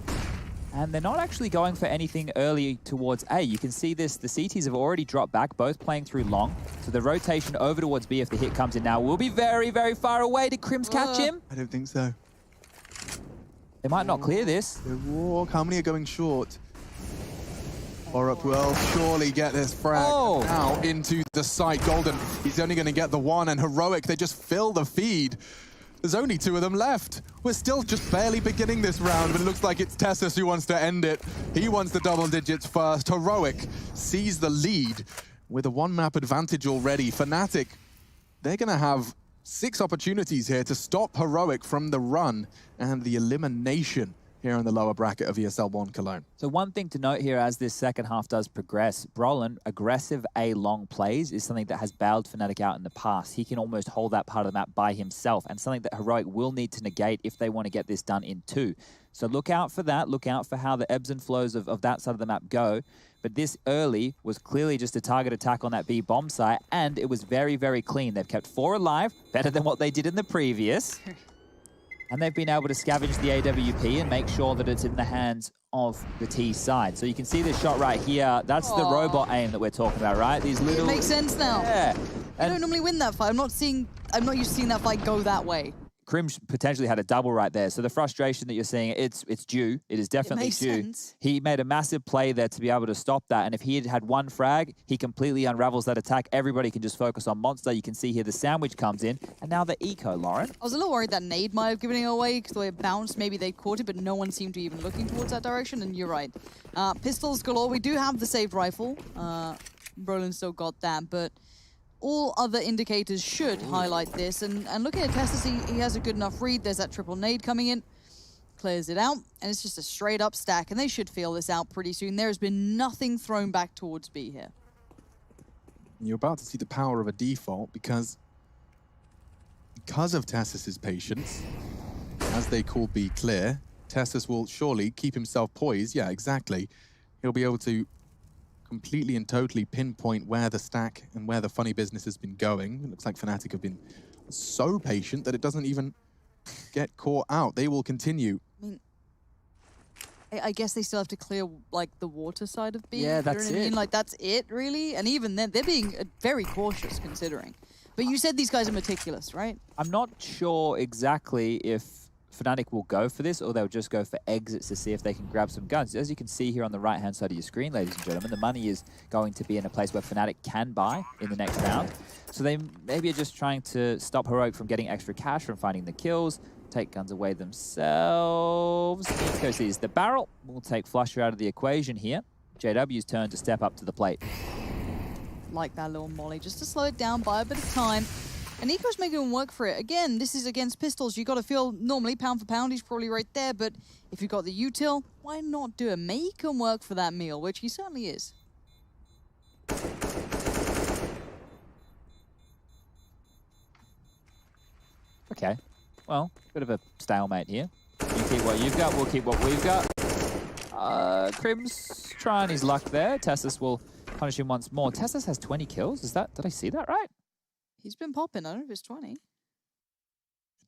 And they're not actually going for anything early towards A. You can see this, the CTs have already dropped back, both playing through long. So the rotation over towards B, if the hit comes in now, will be very, very far away. Did Crims catch him? I don't think so. They might not clear this. They walk. How many are going short? Borup will surely get this frag now into the site. Golden, he's only going to get the one, and Heroic, they just fill the feed. There's only 2 of them left. We're still just barely beginning this round, but it looks like it's Tessus who wants to end it. He wants the double digits first. Heroic sees the lead with a 1-map advantage already. Fnatic, they're going to have 6 opportunities here to stop Heroic from the run and the elimination here in the lower bracket of ESL 1 Cologne. So one thing to note here as this second half does progress, Brolin, aggressive A-long plays is something that has bailed Fnatic out in the past. He can almost hold that part of the map by himself, and something that Heroic will need to negate if they want to get this done in 2. So look out for that. Look out for how the ebbs and flows of that side of the map go. But this early was clearly just a target attack on that B bomb site, and it was very, very clean. They've kept 4 alive, better than what they did in the previous. And they've been able to scavenge the AWP and make sure that it's in the hands of the T side. So you can see this shot right here. That's the robot aim that we're talking about, right? These little... It makes sense now. Yeah. I don't normally win that fight. I'm not used to seeing that fight go that way. Crims potentially had a double right there. So the frustration that you're seeing, it's due. It is definitely due. Sense. He made a massive play there to be able to stop that. And if he had had 1 frag, he completely unravels that attack. Everybody can just focus on Monster. You can see here the sandwich comes in. And now the eco, Lauren. I was a little worried that nade might have given it away because the way it bounced, maybe they caught it, but no one seemed to be even looking towards that direction. And you're right. Pistols galore. We do have the saved rifle. Brolin still got that, but all other indicators should highlight this. And looking at Tessus, he has a good enough read. There's that triple nade coming in. Clears it out. And it's just a straight up stack. And they should feel this out pretty soon. There has been nothing thrown back towards B here. You're about to see the power of a default because of Tessus's patience, as they call B clear, Tessus will surely keep himself poised. Yeah, exactly. He'll be able to completely and totally pinpoint where the stack and where the funny business has been going. It looks like Fnatic have been so patient that it doesn't even get caught out. They will continue. I mean, I guess they still have to clear, like, the water side of B. Yeah, that's you know what I mean? it. Like, that's it, really. And even then, they're being very cautious, considering. But you said these guys are meticulous, right? I'm not sure exactly if Fnatic will go for this, or they'll just go for exits to see if they can grab some guns. As you can see here on the right-hand side of your screen, ladies and gentlemen, the money is going to be in a place where Fnatic can buy in the next round. So they maybe are just trying to stop Heroic from getting extra cash from finding the kills, take guns away themselves. Nico sees the barrel. We'll take Flusher out of the equation here. JW's turn to step up to the plate. Like that little molly, just to slow it down, buy a bit of time. And Nico's making him work for it. Again, this is against pistols. You got to feel normally pound for pound, he's probably right there. But if you've got the util, why not do it? Make him work for that meal, which he certainly is. Okay, well, bit of a stalemate here. You keep what you've got, we'll keep what we've got. Crim's trying his luck there. Tessus will punish him once more. Tessus has 20 kills. Did I see that right? He's been popping. I don't know if it's 20.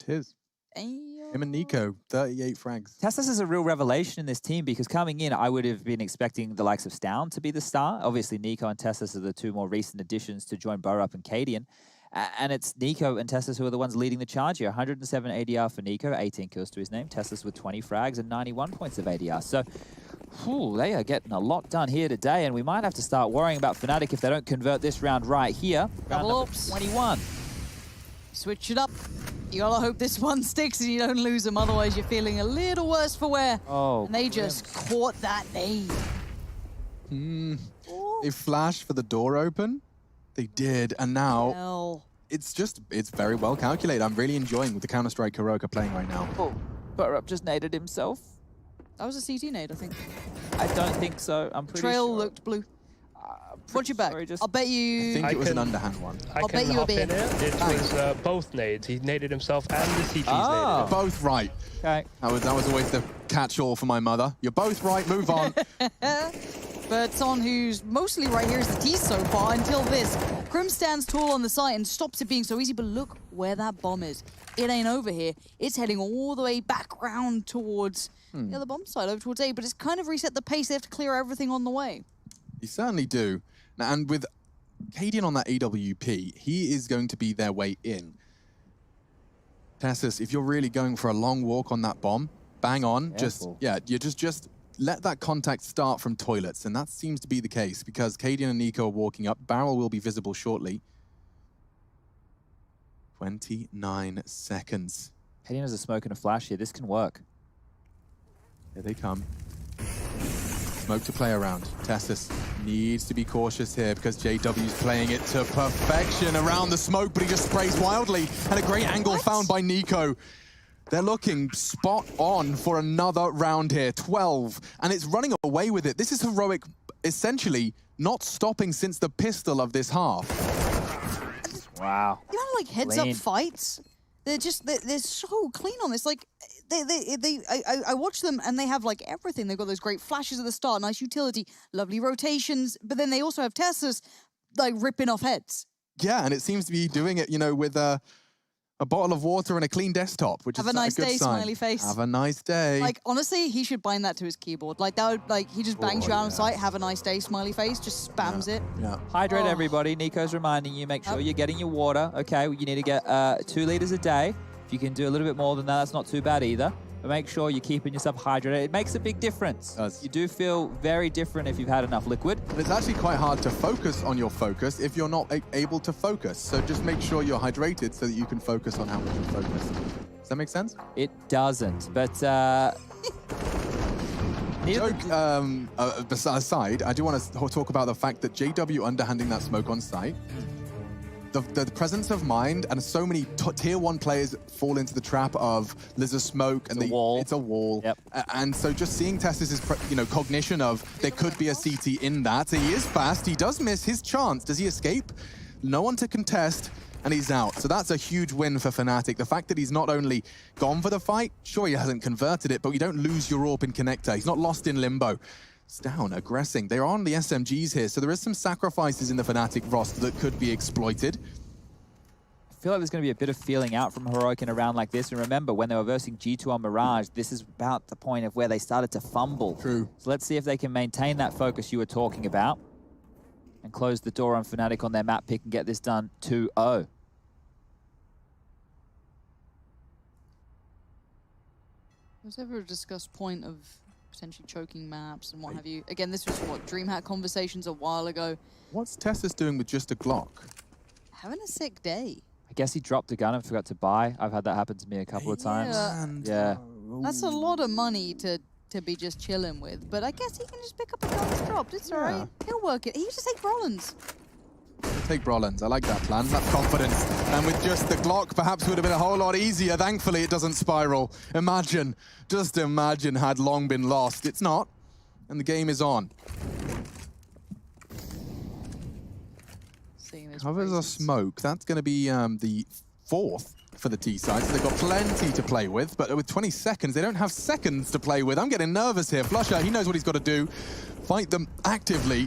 It is. Him and Nico, 38 frags. Tessus is a real revelation in this team because coming in, I would have been expecting the likes of Stown to be the star. Obviously, Nico and Tessus are the two more recent additions to join Borup and Cadian. And it's Nico and Tessus who are the ones leading the charge here. 107 ADR for Nico, 18 kills to his name. Tessus with 20 frags and 91 points of ADR. So, they are getting a lot done here today, and we might have to start worrying about Fnatic if they don't convert this round right here. Round number 21. Switch it up. You gotta hope this one sticks and you don't lose them, otherwise you're feeling a little worse for wear. Oh, and they just caught that nade. They flashed for the door open. They did, and now Hell. it's very well calculated. I'm really enjoying the Counter-Strike Heroic are playing right now. Oh, Borup just naded himself. That was a CT nade, I think. I don't think so. I'm pretty Trail sure. looked blue. Watch your back. Sorry, just- I'll bet I you. think it was an can- underhand one. I'll bet you a hop in bit. it. It was both nades. He naded himself and the CT's Ah. naded. Both right. Okay. That was always the catch-all for my mother. You're both right, move on. But someone who's mostly right here is the T so far until this. Crim stands tall on the site and stops it being so easy, but look where that bomb is. It ain't over here. It's heading all the way back round towards the other bomb side, over towards A, but it's kind of reset the pace. They have to clear everything on the way. You certainly do. Now, and with Cadian on that AWP, he is going to be their way in. Tessus, if you're really going for a long walk on that bomb, bang on. Careful. You just let that contact start from toilets, and that seems to be the case because Cadian and Nico are walking up. Barrel will be visible shortly. 29 seconds. Cadian has a smoke and a flash here. This can work. Here they come. Smoke to play around. Tessus needs to be cautious here because JW's playing it to perfection around the smoke, but he just sprays wildly. And a great angle found by Nico. They're looking spot on for another round here. 12, and it's running away with it. This is Heroic essentially not stopping since the pistol of this half. Wow. You know, like heads Clean. up fights. They're so clean on this. Like I watch them and they have like everything. They've got those great flashes at the start, nice utility, lovely rotations. But then they also have Tessus like ripping off heads. Yeah, and it seems to be doing it, you know, with a bottle of water and a clean desktop, which Have is a nice good day, sign. smiley face. Have a nice day. Like honestly, he should bind that to his keyboard. Like that would he just bangs you out on site. Have a nice day, smiley face. Just spams it. Yeah. Hydrate Oh. everybody. Nico's reminding you, make sure you're getting your water. Okay, you need to get 2 liters a day. If you can do a little bit more than that, that's not too bad either. But make sure you're keeping yourself hydrated. It makes a big difference. It does. You do feel very different if you've had enough liquid. And it's actually quite hard to focus on your focus if you're not able to focus. So just make sure you're hydrated so that you can focus on how much you focus. Does that make sense? It doesn't, but Joke aside, I do want to talk about the fact that JW underhanding that smoke on site. The presence of mind, and so many tier 1 players fall into the trap of there's a smoke and It's a wall. it's a wall. Yep. And so just seeing Tessus's cognition of there could be a CT in that. He is fast. He does miss his chance. Does he escape? No one to contest, and he's out. So that's a huge win for Fnatic. The fact that he's not only gone for the fight, sure he hasn't converted it, but you don't lose your AWP in connector. He's not lost in limbo. It's down, aggressing. They're on the SMGs here, so there is some sacrifices in the Fnatic roster that could be exploited. I feel like there's going to be a bit of feeling out from Heroic in a round like this. And remember, when they were versing G2 on Mirage, this is about the point of where they started to fumble. True. So let's see if they can maintain that focus you were talking about and close the door on Fnatic on their map pick and get this done 2-0. Was ever a discussed point of potentially choking maps and what have you? Again, this was what, DreamHack conversations a while ago. What's Tessus doing with just a Glock? Having a sick day. I guess he dropped a gun and forgot to buy. I've had that happen to me a couple of times. And, Yeah. That's a lot of money to be just chilling with, but I guess he can just pick up a gun that's dropped. It's all right. He'll work it. He just take Rollins. Take Brolans. I like that plan. That's confidence. And with just the Glock, perhaps would have been a whole lot easier. Thankfully, it doesn't spiral. Imagine, just imagine, had long been lost. It's not. And the game is on. Covers a smoke. That's going to be the 4th for the T side. So they've got plenty to play with. But with 20 seconds, they don't have seconds to play with. I'm getting nervous here. Flusher, he knows what he's got to do. Fight them actively.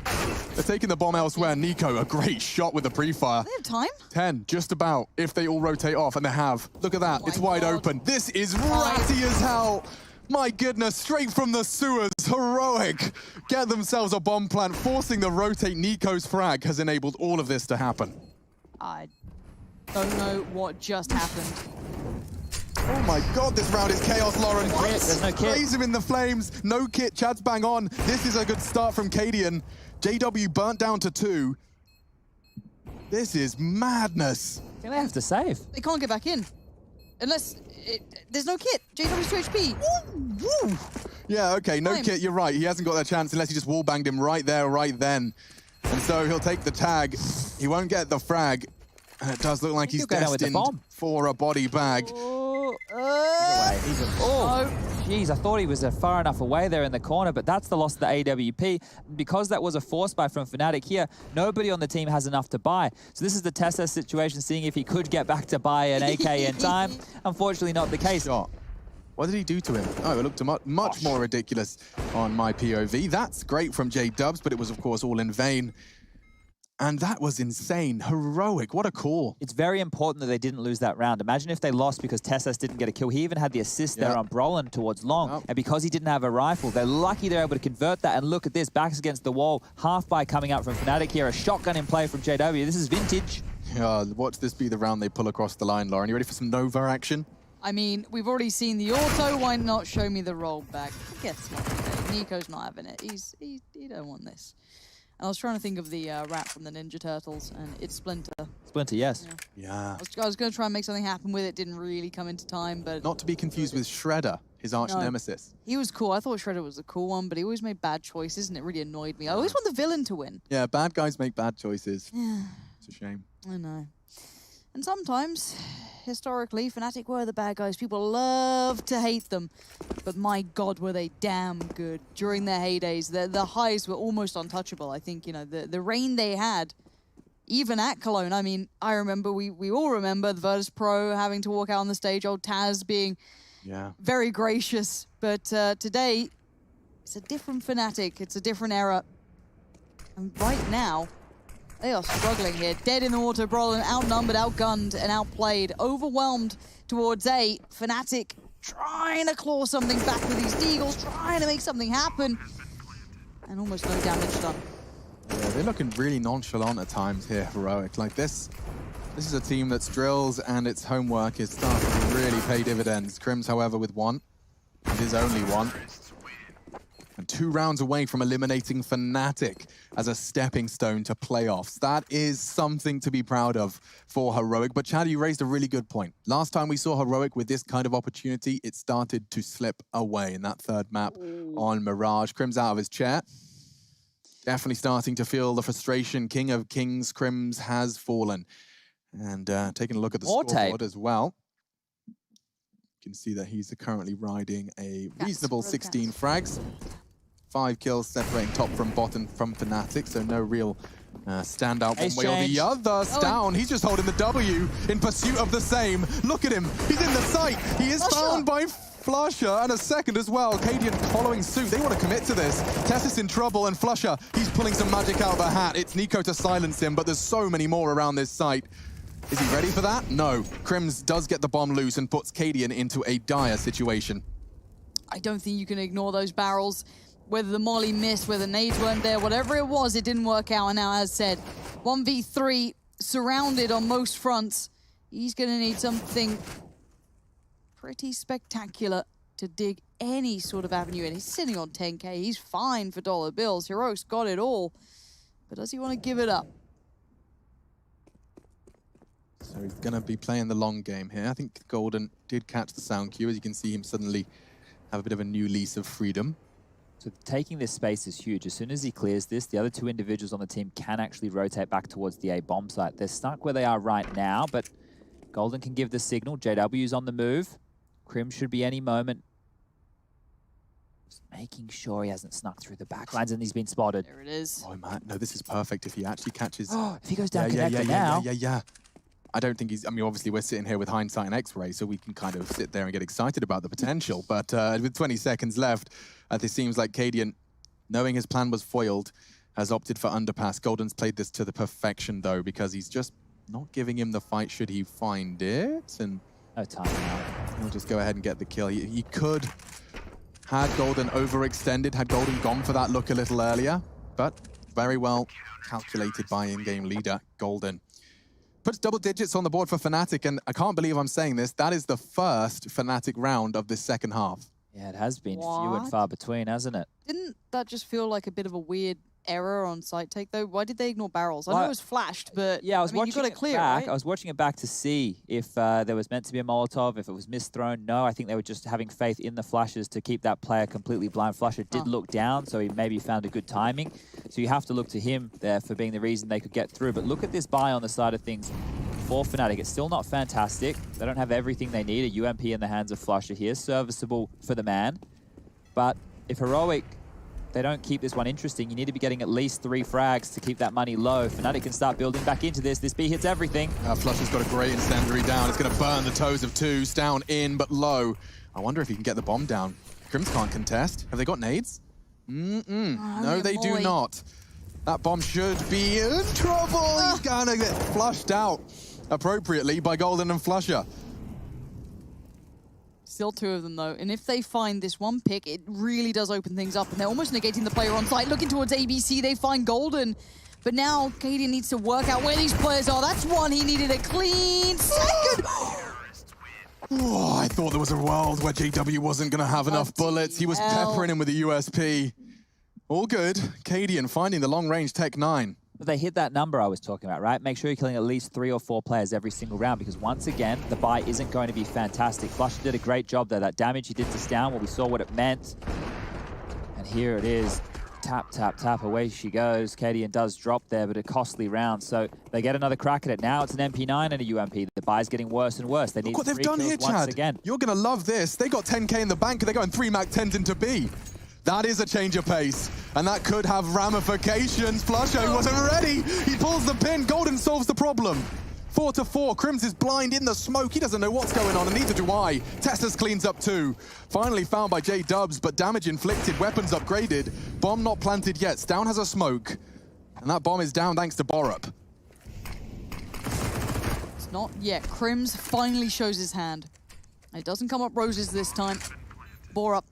They're taking the bomb elsewhere. Nico, a great shot with the pre-fire. They have time? 10, just about, if they all rotate off, and they have. Look at that, Oh it's my wide God. open. This is ratty as hell. My goodness, straight from the sewers, heroic. Get themselves a bomb plant, forcing the rotate. Nico's frag has enabled all of this to happen. I don't know what just happened. Oh my God, this round is chaos, Lauren. There's no kit. Raise him in the flames, no kit, Chad's bang on. This is a good start from Cadian. JW burnt down to 2. This is madness. I think they have to save. They can't get back in. Unless there's no kit. JW's 2 HP. Woo! Yeah, okay, no Fine. kit, you're right. He hasn't got that chance unless he just wall-banged him right there, right then. And so he'll take the tag. He won't get the frag. And it does look like he's He'll go down with the destined bomb. for a body bag. Oh, jeez, I thought he was far enough away there in the corner, but that's the loss of the AWP. Because that was a force buy from Fnatic here, nobody on the team has enough to buy. So this is the Tessa situation, seeing if he could get back to buy an AK in time. Unfortunately, not the case. Shot. What did he do to him? Oh, it looked much more ridiculous on my POV. That's great from J-Dubs, but it was, of course, all in vain. And that was insane. Heroic. What a call. It's very important that they didn't lose that round. Imagine if they lost because Tessas didn't get a kill. He even had the assist there on Brolin towards Long. Yep. And because he didn't have a rifle, they're lucky they're able to convert that. And look at this, backs against the wall. Half by coming out from Fnatic here. A shotgun in play from JW. This is vintage. Watch this be the round they pull across the line, Lauren. You ready for some Nova action? I mean, we've already seen the auto. Why not show me the rollback? Guess what? Nico's not having it. He don't want this. And I was trying to think of the rap from the Ninja Turtles, and it's Splinter. Splinter, yes. Yeah. I was going to try and make something happen with it. Didn't really come into time, but Not to be confused with Shredder, his arch No. nemesis. he was cool. I thought Shredder was a cool one, but he always made bad choices, and it really annoyed me. I always want the villain to win. Yeah, bad guys make bad choices. Yeah, It's a shame. I know. And sometimes, historically, Fnatic were the bad guys. People love to hate them. But my God, were they damn good during their heydays. The highs were almost untouchable. I think, you know, the reign they had, even at Cologne. I mean, I remember, we all remember the Virtus Pro having to walk out on the stage, old Taz being very gracious. But today, it's a different Fnatic. It's a different era. And right now, they are struggling here. Dead in the water, Brolin, outnumbered, outgunned, and outplayed. Overwhelmed towards A. Fnatic trying to claw something back with these Deagles, trying to make something happen. And almost no damage done. Yeah, they're looking really nonchalant at times here, Heroic. Like this is a team that's drills and its homework is starting to really pay dividends. Crims, however, with 1. It is only 1. And 2 rounds away from eliminating Fnatic as a stepping stone to playoffs. That is something to be proud of for Heroic. But Chad, you raised a really good point. Last time we saw Heroic with this kind of opportunity, it started to slip away in that 3rd map on Mirage. Crims out of his chair. Definitely starting to feel the frustration. King of Kings, Crims has fallen. And taking a look at the scoreboard as well. You can see that he's currently riding a reasonable 16 frags. 5 kills separating top from bottom from Fnatic, so no real standout one way or the other. Down, he's just holding the W in pursuit of the same. Look at him, he's in the sight. He is found by Flusher, and a second as well. Cadian following suit. They want to commit to this. Tessus in trouble, and Flusher, he's pulling some magic out of the hat. It's Nico to silence him, but there's so many more around this site. Is he ready for that? No. Crims does get the bomb loose and puts Cadian into a dire situation. I don't think you can ignore those barrels. Whether the molly missed, whether nades weren't there, whatever it was, it didn't work out. And now, as said, 1v3, surrounded on most fronts. He's going to need something pretty spectacular to dig any sort of avenue in. He's sitting on 10k. He's fine for dollar bills. Heroic's got it all. But does he want to give it up? So he's going to be playing the long game here. I think Golden did catch the sound cue. As you can see him suddenly have a bit of a new lease of freedom. So taking this space is huge. As soon as he clears this, the other two individuals on the team can actually rotate back towards the A bomb site. They're stuck where they are right now, but Golden can give the signal. JW's on the move. Crim should be any moment. Just making sure he hasn't snuck through the back lines and he's been spotted. There it is. Oh, man. No, this is perfect if he actually catches... If he goes down connector now... Yeah. I don't think he's... I mean, obviously, we're sitting here with hindsight and X-ray, so we can kind of sit there and get excited about the potential. But with 20 seconds left, it seems like Cadian, knowing his plan was foiled, has opted for underpass. Golden's played this to the perfection, though, because he's just not giving him the fight should he find it. And no time now. He'll just go ahead and get the kill. He could... Had Golden overextended, had Golden gone for that look a little earlier, but very well calculated by in-game leader Golden. Puts double digits on the board for Fnatic, and I can't believe I'm saying this, that is the first Fnatic round of this second half. Yeah, it has been few What? and far between, hasn't it? Didn't that just feel like a bit of a weird error on site take, though? Why did they ignore barrels? I know Well, it was flashed, but yeah, I was mean, watching you got it clear, back. right? I was watching it back to see if there was meant to be a Molotov, if it was misthrown. No, I think they were just having faith in the flashes to keep that player completely blind. Flusher did look down, so he maybe found a good timing. So you have to look to him there for being the reason they could get through. But look at this buy on the side of things for Fnatic. It's still not fantastic. They don't have everything they need. A UMP in the hands of Flusher here. Serviceable for the man. But if Heroic... they don't keep this one interesting, you need to be getting at least 3 frags to keep that money low. Fnatic can start building back into this. This B hits everything. Flusher's got a great incendiary down. It's going to burn the toes of two. Down in, but low. I wonder if he can get the bomb down. Crims can't contest. Have they got nades? No, they do not. That bomb should be in trouble. He's going to get flushed out appropriately by Golden and Flusher. Still 2 of them, though. And if they find this one pick, it really does open things up. And they're almost negating the player on site. Looking towards ABC, they find Golden. But now, Cadian needs to work out where these players are. That's one he needed a clean second. Oh, I thought there was a world where JW wasn't going to have enough bullets. He was peppering him with a USP. All good. Cadian finding the long-range Tech 9. But they hit that number I was talking about, right? Make sure you're killing at least 3 or 4 players every single round, because once again, the buy isn't going to be fantastic. Flusher did a great job there. That damage he did to Stown, well, we saw what it meant. And here it is. Tap, tap, tap, away she goes. Cadian does drop there, but a costly round. So they get another crack at it. Now it's an MP9 and a UMP. The buy's getting worse and worse. They need Look what they've 3 done kills here, once Chad. again. You're going to love this. They got 10k in the bank. They're going 3 Mac 10s into B. That is a change of pace, and that could have ramifications. Flusher wasn't ready. He pulls the pin. Golden solves the problem. 4-4. Crims is blind in the smoke. He doesn't know what's going on, and neither do I. Tessus cleans up too. Finally found by J-Dubs, but damage inflicted, weapons upgraded. Bomb not planted yet. Stown has a smoke, and that bomb is down thanks to Borup. It's not yet. Crims finally shows his hand. It doesn't come up roses this time. Borup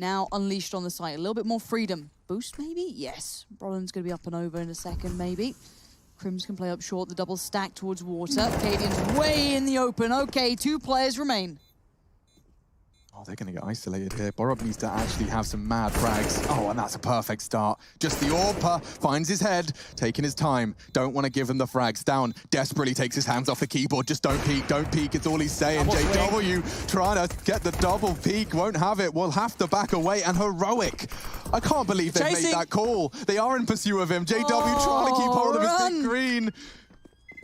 now unleashed on the site. A little bit more freedom. Boost, maybe? Yes. Brolin's going to be up and over in a second, maybe. Crims can play up short, the double stack towards water. Cadian's way in the open. Okay, 2 players remain. Oh, they're going to get isolated here. Borup needs to actually have some mad frags. Oh, and that's a perfect start. Just the AWP finds his head, taking his time. Don't want to give him the frags. Down desperately takes his hands off the keyboard. Just don't peek, don't peek. It's all he's saying. JW trying to get the double peek. Won't have it. Will have to back away. And Heroic. I can't believe they made that call. They are in pursuit of him. JW trying to keep hold of his big green.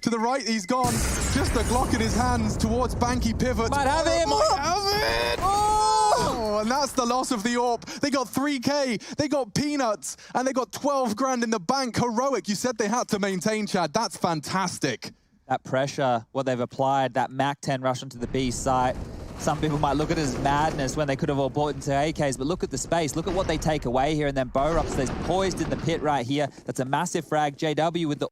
To the right, he's gone. Just a Glock in his hands towards Banky pivot. Might have him. Might have it. Oh, and that's the loss of the AWP. They got 3K, they got peanuts, and they got 12 grand in the bank. Heroic, you said they had to maintain, Chad. That's fantastic. That pressure, what they've applied, that Mac 10 rush onto the B site. Some people might look at it as madness when they could have all bought into AKs, but look at the space. Look at what they take away here, and then Borups, there's poised in the pit right here. That's a massive frag. JW with the...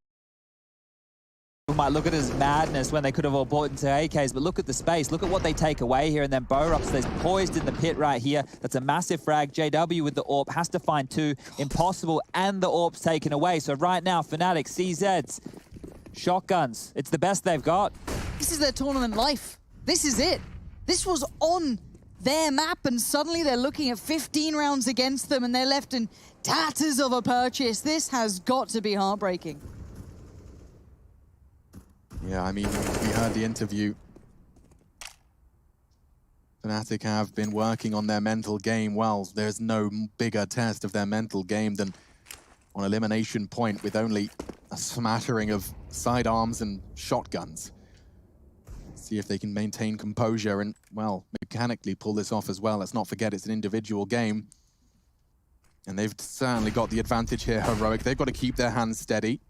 People might look at it as madness when they could have all bought into AKs, but look at the space. Look at what they take away here, and then Borups, there's poised in the pit right here. That's a massive frag. JW with the AWP has to find 2. Impossible, and the AWP's taken away. So right now, Fnatic, CZs, shotguns. It's the best they've got. This is their tournament life. This is it. This was on their map, and suddenly they're looking at 15 rounds against them, and they're left in tatters of a purchase. This has got to be heartbreaking. Yeah, I mean, we heard the interview. Fnatic have been working on their mental game. Well, there's no bigger test of their mental game than on elimination point with only a smattering of sidearms and shotguns. See if they can maintain composure and, well, mechanically pull this off as well. Let's not forget it's an individual game. And they've certainly got the advantage here, Heroic. They've got to keep their hands steady.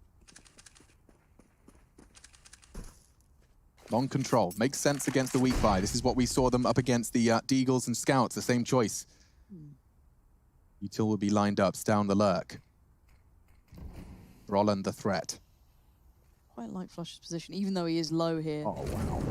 Long control. Makes sense against the weak buy. This is what we saw them up against the Deagles and Scouts. The same choice. Util will be lined up. Down the lurk. Roland the threat. Quite like Flush's position, even though he is low here. Oh, wow.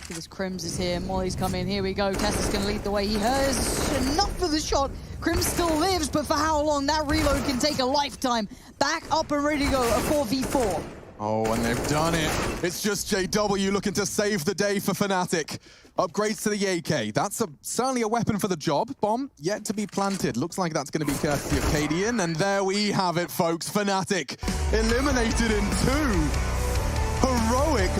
This Crims is here. Molly's come in. Here we go. Tessa's going to lead the way. He has enough for the shot. Crims still lives, but for how long? That reload can take a lifetime. Back up and ready to go. A 4v4. Oh, and they've done it. It's just JW looking to save the day for Fnatic. Upgrades to the AK. That's certainly a weapon for the job. Bomb yet to be planted. Looks like that's going to be courtesy of Cadian. And there we have it, folks. Fnatic eliminated in 2. Heroic